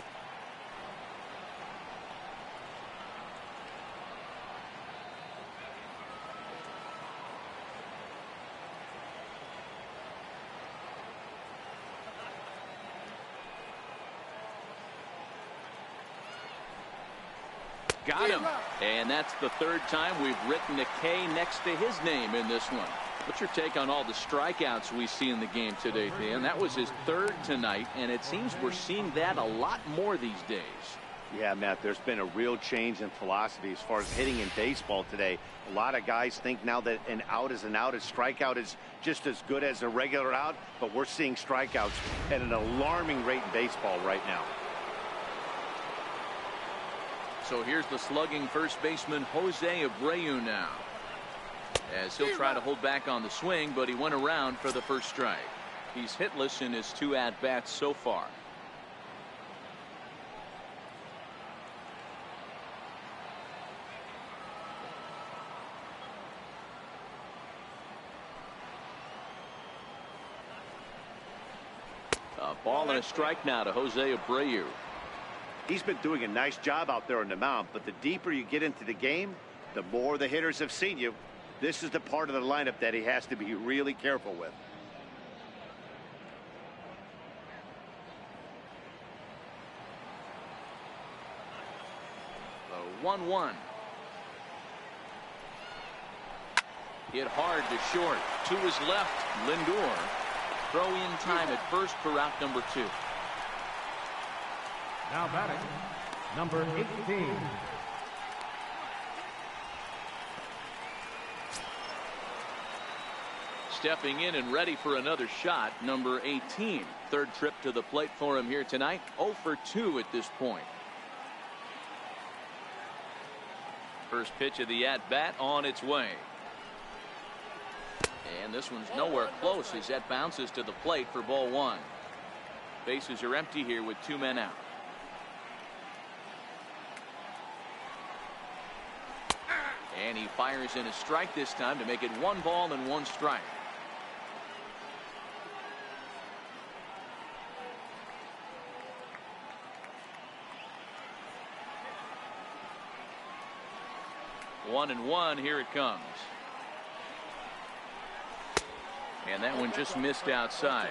Speaker 1: Got him. And that's the 3rd time we've written a K next to his name in this one. What's your take on all the strikeouts we see in the game today, Dan? That was his 3rd tonight, and it seems we're seeing that a lot more these days.
Speaker 2: Yeah, Matt, there's been a real change in philosophy as far as hitting in baseball today. A lot of guys think now that an out is an out. A strikeout is just as good as a regular out, but we're seeing strikeouts at an alarming rate in baseball right now.
Speaker 1: So here's the slugging first baseman Jose Abreu now, as he'll try to hold back on the swing, but he went around for the first strike. He's hitless in his 2 at-bats so far. A ball and a strike now to Jose Abreu.
Speaker 2: He's been doing a nice job out there on the mound, but the deeper you get into the game, the more the hitters have seen you. This is the part of the lineup that he has to be really careful with.
Speaker 1: The 1-1. Hit hard to short. To his left, Lindor. Throw in time at first for out number 2.
Speaker 4: Now batting, number 18.
Speaker 1: stepping in and ready for another shot, number 18. Third trip to the plate for him here tonight. 0 for 2 at this point. First pitch of the at-bat on its way. And this one's nowhere close as that bounces to the plate for ball 1. Bases are empty here with 2 men out. And he fires in a strike this time to make it 1 ball and 1 strike. One and 1, here it comes. And that one just missed outside.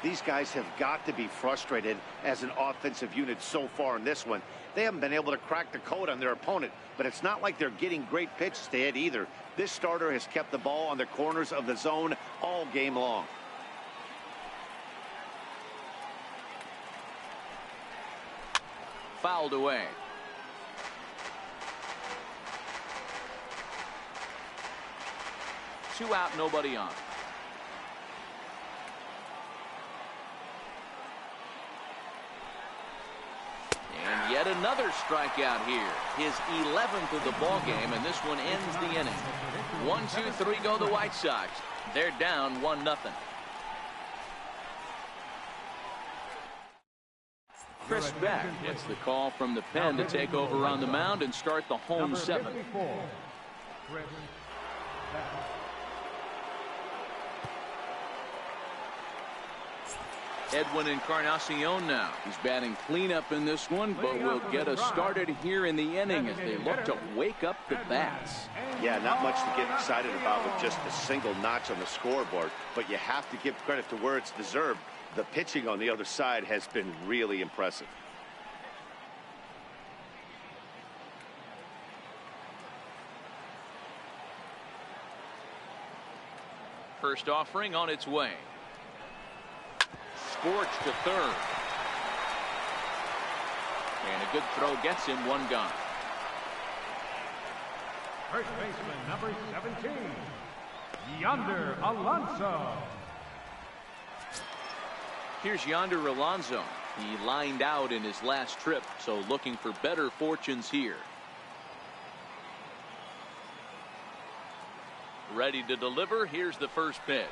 Speaker 2: These guys have got to be frustrated as an offensive unit so far in this one. They haven't been able to crack the code on their opponent, but it's not like they're getting great pitches to hit either. This starter has kept the ball on the corners of the zone all game long.
Speaker 1: Fouled away. Two out, nobody on. And yet another strikeout here. His 11th of the ball game, and this one ends the inning. 1-2-3 go the White Sox. They're down 1-0. Chris Beck gets the call from the pen to take over on the mound and start the home 7th. Edwin Encarnacion now. He's batting cleanup in this one, but will get us started here in the inning as they look to wake up the bats.
Speaker 2: Yeah, not much to get excited about with just a single notch on the scoreboard, but you have to give credit to where it's deserved. The pitching on the other side has been really impressive.
Speaker 1: First offering on its way. Scorched to third. And a good throw gets him 1 gone.
Speaker 4: First baseman, number 17, Yonder Alonso.
Speaker 1: Here's Yonder Alonso. He lined out in his last trip, so looking for better fortunes here. Ready to deliver. Here's the first pitch.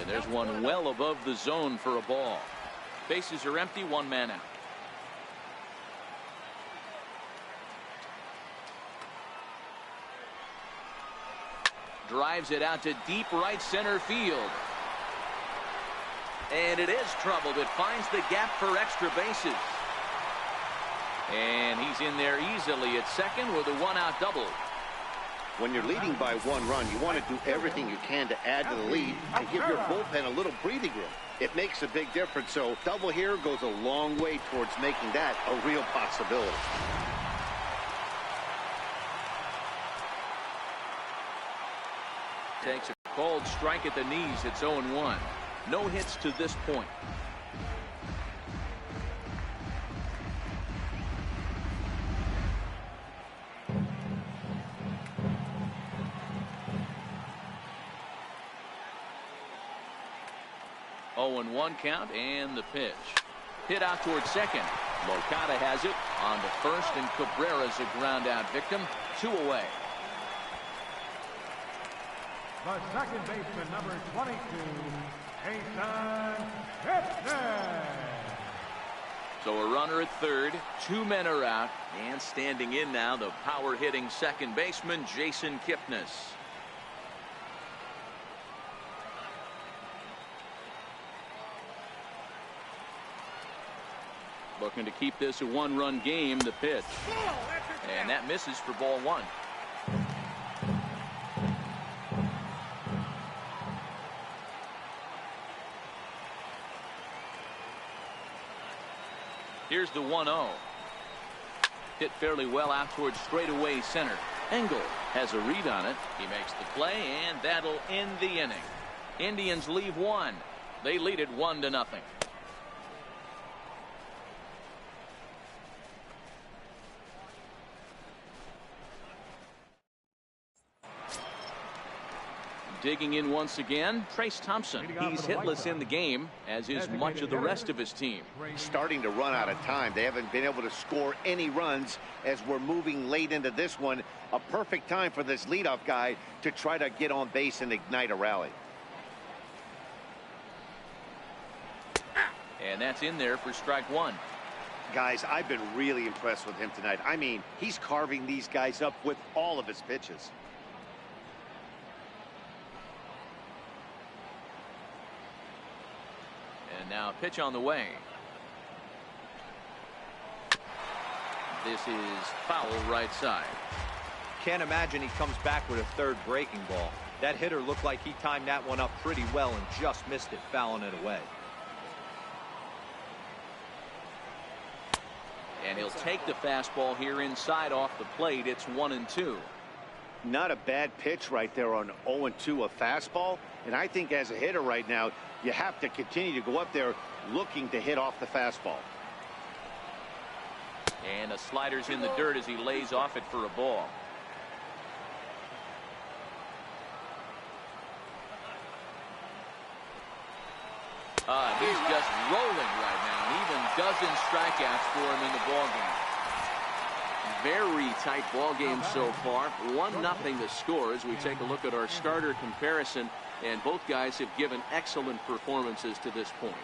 Speaker 1: And there's one well above the zone for a ball. Bases are empty, 1 man out. Drives it out to deep right center field. And it is troubled. It finds the gap for extra bases. And he's in there easily at second with a 1-out double.
Speaker 2: When you're leading by 1 run, you want to do everything you can to add to the lead and give your bullpen a little breathing room. It makes a big difference, so double here goes a long way towards making that a real possibility.
Speaker 1: Takes a cold strike at the knees. It's 0-1. No hits to this point. And 1 count, and the pitch. Hit out towards second. Moncada has it on to first, and Cabrera's a ground out victim. 2 away.
Speaker 4: The second baseman, number 22, Jason Kipnis.
Speaker 1: So a runner at third, 2 men are out, and standing in now the power hitting second baseman Jason Kipnis. Looking to keep this a 1-run game. The pitch, and that misses for ball 1. Here's the 1-0. Hit fairly well out towards straightaway center. Engel has a read on it. He makes the play, and that'll end the inning. Indians leave 1. They lead it 1-0. Digging in once again, Trace Thompson. He's hitless in the game, as is much of the rest of his team.
Speaker 2: Starting to run out of time. They haven't been able to score any runs as we're moving late into this one. A perfect time for this leadoff guy to try to get on base and ignite a rally.
Speaker 1: And that's in there for strike one.
Speaker 2: Guys, I've been really impressed with him tonight. I mean, he's carving these guys up with all of his pitches.
Speaker 1: And now pitch on the way. This is foul right side.
Speaker 3: Can't imagine he comes back with a third breaking ball. That hitter looked like he timed that one up pretty well and just missed it, fouling it away.
Speaker 1: And he'll take the fastball here inside off the plate. It's 1-2.
Speaker 2: Not a bad pitch right there on 0-2, a fastball. And I think as a hitter right now, you have to continue to go up there looking to hit off the fastball.
Speaker 1: And a slider's in the dirt as he lays off it for a ball. He's just rolling right now, and even dozen strikeouts for him in the ballgame. Very tight ball game so far. 1-0 the score as we take a look at our starter comparison, and both guys have given excellent performances to this point.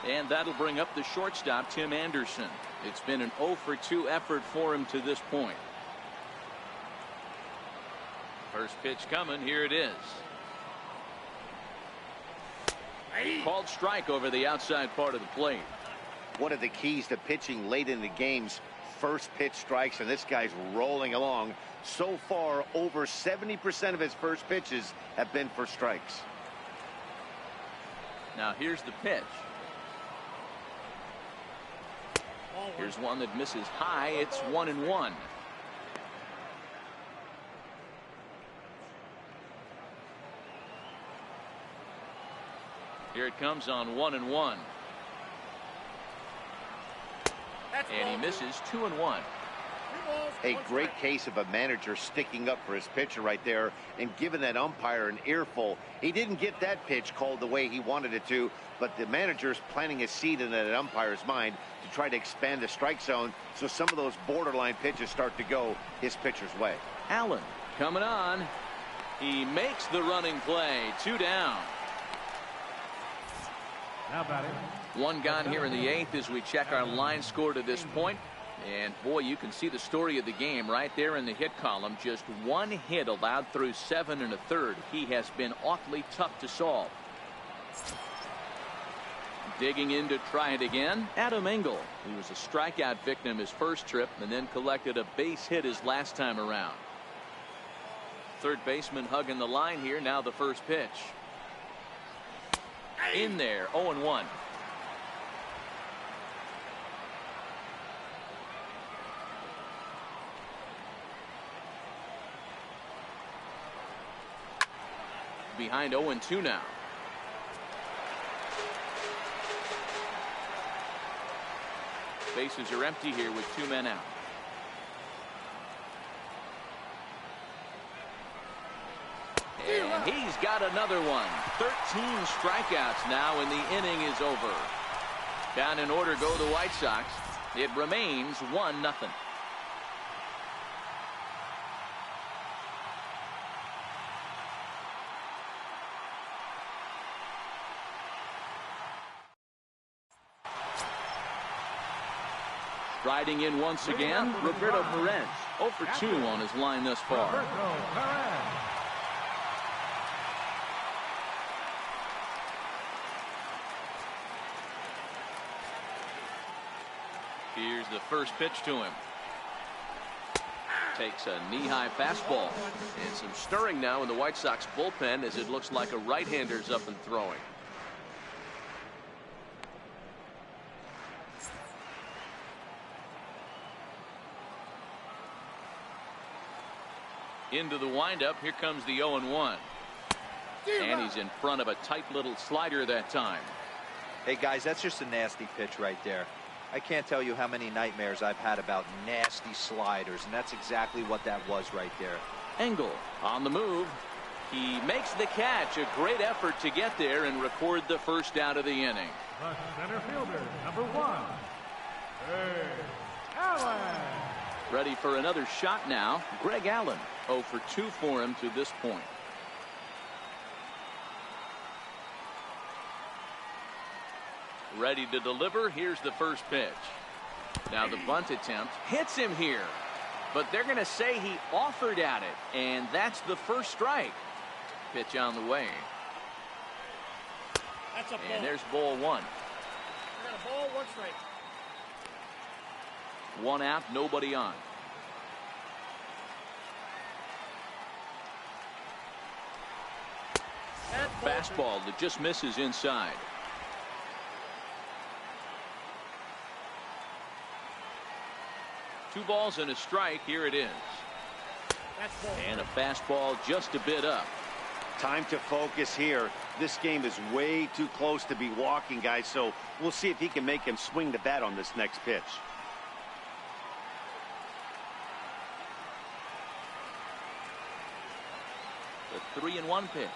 Speaker 1: And that'll bring up the shortstop, Tim Anderson. It's been an 0-for-2 effort for him to this point. First pitch coming. Here it is. Called strike over the outside part of the plate.
Speaker 2: One of the keys to pitching late in the game's first pitch strikes, and this guy's rolling along. So far, over 70% of his first pitches have been for strikes.
Speaker 1: Now here's the pitch. Here's one that misses high. It's 1-1. Here it comes on 1-1. And he misses 2-1.
Speaker 2: A great case of a manager sticking up for his pitcher right there and giving that umpire an earful. He didn't get that pitch called the way he wanted it to, but the manager's planting a seed in that umpire's mind to try to expand the strike zone so some of those borderline pitches start to go his pitcher's way.
Speaker 1: Allen coming on. He makes the running play. 2 down.
Speaker 4: Now batting.
Speaker 1: One gone here in the 8th as we check our line score to this point. And boy, you can see the story of the game right there in the hit column. Just one hit allowed through 7 1/3. He has been awfully tough to solve. Digging in to try it again, Adam Engel. He was a strikeout victim his first trip and then collected a base hit his last time around. Third baseman hugging the line here. Now the first pitch. In there, 0-1. Behind 0-2 now. Bases are empty here with 2 men out. And he's got another one. 13 strikeouts now, and the inning is over. Down in order go the White Sox. It remains 1-0. Riding in once again, Roberto Perez. 0-for-2 on his line thus far. Here's the first pitch to him. Takes a knee-high fastball. And some stirring now in the White Sox bullpen as it looks like a right-hander's up and throwing. Into the windup. Here comes the 0-1. And he's in front of a tight little slider that time.
Speaker 3: Hey, guys, that's just a nasty pitch right there. I can't tell you how many nightmares I've had about nasty sliders, and that's exactly what that was right there.
Speaker 1: Engel on the move. He makes the catch. A great effort to get there and record the first out of the inning.
Speaker 4: The center fielder, number 1, Allen.
Speaker 1: Ready for another shot now. Greg Allen, 0 for 2 for him to this point. Ready to deliver. Here's the first pitch. Now the bunt attempt hits him here, but they're going to say he offered at it, and that's the first strike. Pitch on the way.
Speaker 5: That's a ball.
Speaker 1: And there's ball 1.
Speaker 5: We got a ball, 1 strike.
Speaker 1: 1 out, nobody on. Fastball that just misses inside. Two balls and a strike. Here it is. And a fastball just a bit up.
Speaker 2: Time to focus here. This game is way too close to be walking, guys, so we'll see if he can make him swing the bat on this next pitch.
Speaker 1: The 3-1 pitch.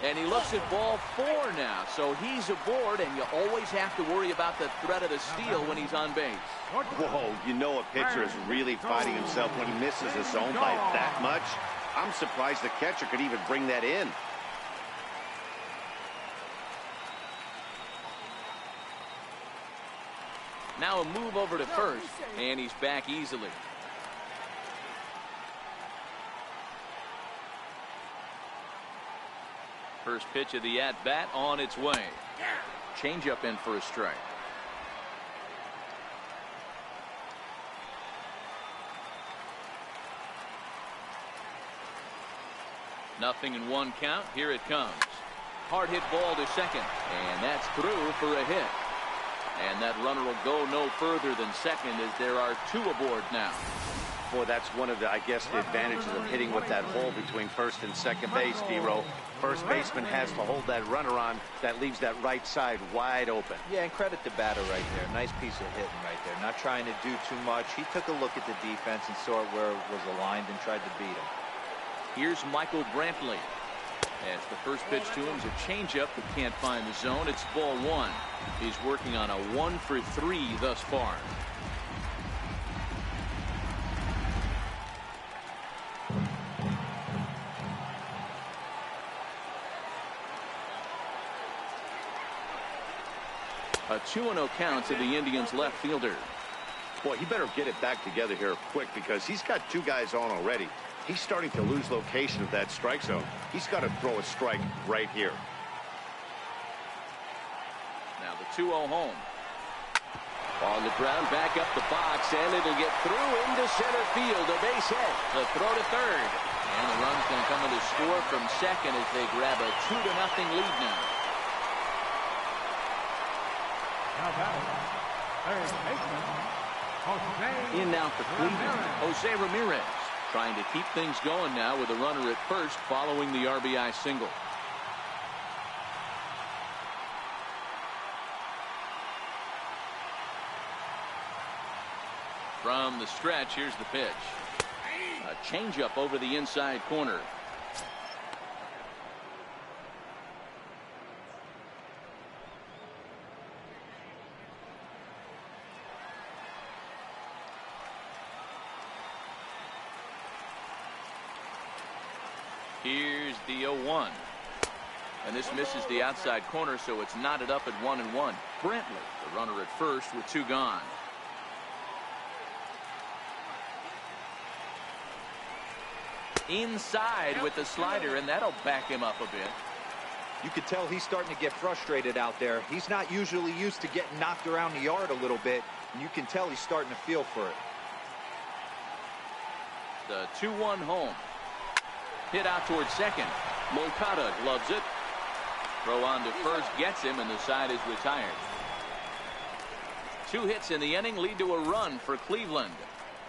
Speaker 1: And he looks at ball 4 now, so he's aboard, and you always have to worry about the threat of the steal when he's on base.
Speaker 2: Whoa, you know a pitcher is really fighting himself when he misses his zone by that much. I'm surprised the catcher could even bring that in.
Speaker 1: Now a move over to first, and he's back easily. First pitch of the at-bat on its way. Changeup in for a strike. Nothing in 1 count. Here it comes. Hard hit ball to second, and that's through for a hit. And that runner will go no further than second as there are 2 aboard now.
Speaker 2: Boy, that's one of the, I guess, the advantages of hitting with that hole between first and second base, D-Row. First baseman has to hold that runner on. That leaves that right side wide open.
Speaker 3: Yeah, and credit the batter right there. Nice piece of hitting right there. Not trying to do too much. He took a look at the defense and saw it where it was aligned and tried to beat him.
Speaker 1: Here's Michael Brantley. As the first pitch to him is a changeup that can't find the zone. It's ball 1. He's working on a 1 for 3 thus far. A 2-0 count to the Indians left fielder.
Speaker 2: Boy, he better get it back together here quick because he's got 2 guys on already. He's starting to lose location of that strike zone. He's got to throw a strike right here.
Speaker 1: Now the 2-0 home. On the ground, back up the box, and it'll get through into center field. A base hit. The throw to third. And the run's going to come with a score from second as they grab a 2-0 lead now. In now for Cleveland, Jose Ramirez. Trying to keep things going now with a runner at first following the RBI single. From the stretch, here's the pitch. A changeup over the inside corner. Here's the 0-1. And this misses the outside corner, so it's knotted up at 1-1. Brantley, the runner at first with 2 gone. Inside with the slider, and that'll back him up a bit.
Speaker 3: You could tell he's starting to get frustrated out there. He's not usually used to getting knocked around the yard a little bit, and you can tell he's starting to feel for it.
Speaker 1: The 2-1 home. Hit out towards second. Moncada gloves it. Throw on to first gets him, and the side is retired. 2 hits in the inning lead to a run for Cleveland.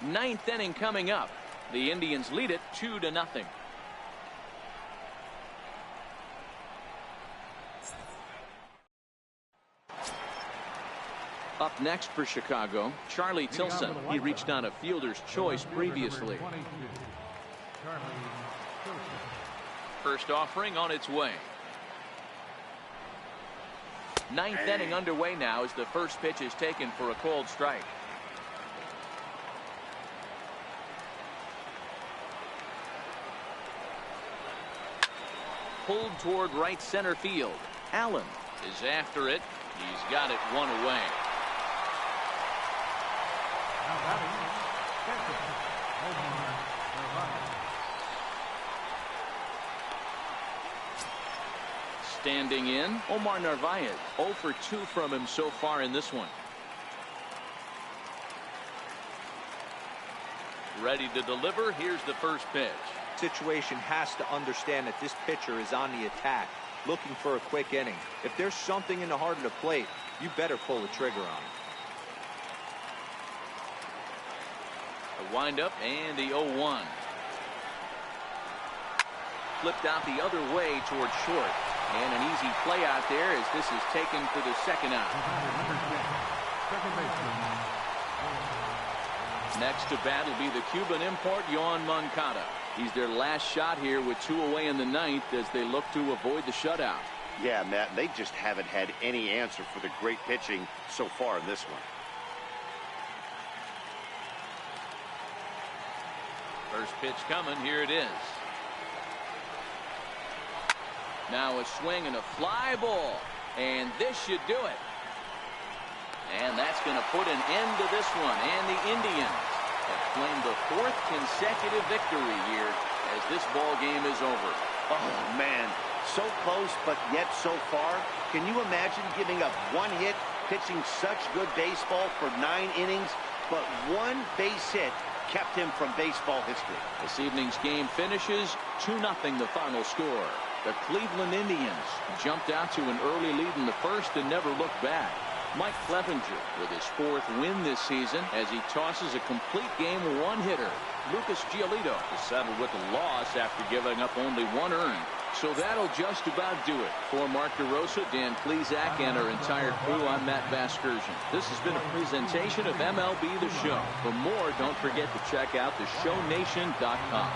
Speaker 1: 9th inning coming up. The Indians lead it 2-0. Up next for Chicago, Charlie Tilson. He reached on a fielder's choice previously. First offering on its way. Ninth inning underway now as the first pitch is taken for a cold strike. Pulled toward right center field. Allen is after it. He's got it one away. Standing in, Omar Narvaez. 0 for 2 from him so far in this one. Ready to deliver. Here's the first pitch.
Speaker 3: Situation has to understand that this pitcher is on the attack, looking for a quick inning. If there's something in the heart of the plate, you better pull the trigger on it.
Speaker 1: A windup and the 0-1. Flipped out the other way towards short. And an easy play out there as this is taken for the second out. Next to bat will be the Cuban import, Yoan Moncada. He's their last shot here with 2 away in the ninth as they look to avoid the shutout.
Speaker 2: Yeah, Matt, they just haven't had any answer for the great pitching so far in this one.
Speaker 1: First pitch coming. Here it is. Now a swing and a fly ball. And this should do it. And that's going to put an end to this one. And the Indians have claimed the 4th consecutive victory here as this ball game is over.
Speaker 2: Oh, man. So close, but yet so far. Can you imagine giving up 1 hit, pitching such good baseball for 9 innings, but 1 base hit kept him from baseball history?
Speaker 1: This evening's game finishes 2-0 the final score. The Cleveland Indians jumped out to an early lead in the first and never looked back. Mike Clevenger with his 4th win this season as he tosses a complete game 1-hitter. Lucas Giolito is settled with a loss after giving up only 1 earned. So that'll just about do it. For Mark DeRosa, Dan Plesac, and our entire crew, I'm Matt Vasgersian. This has been a presentation of MLB The Show. For more, don't forget to check out theshownation.com.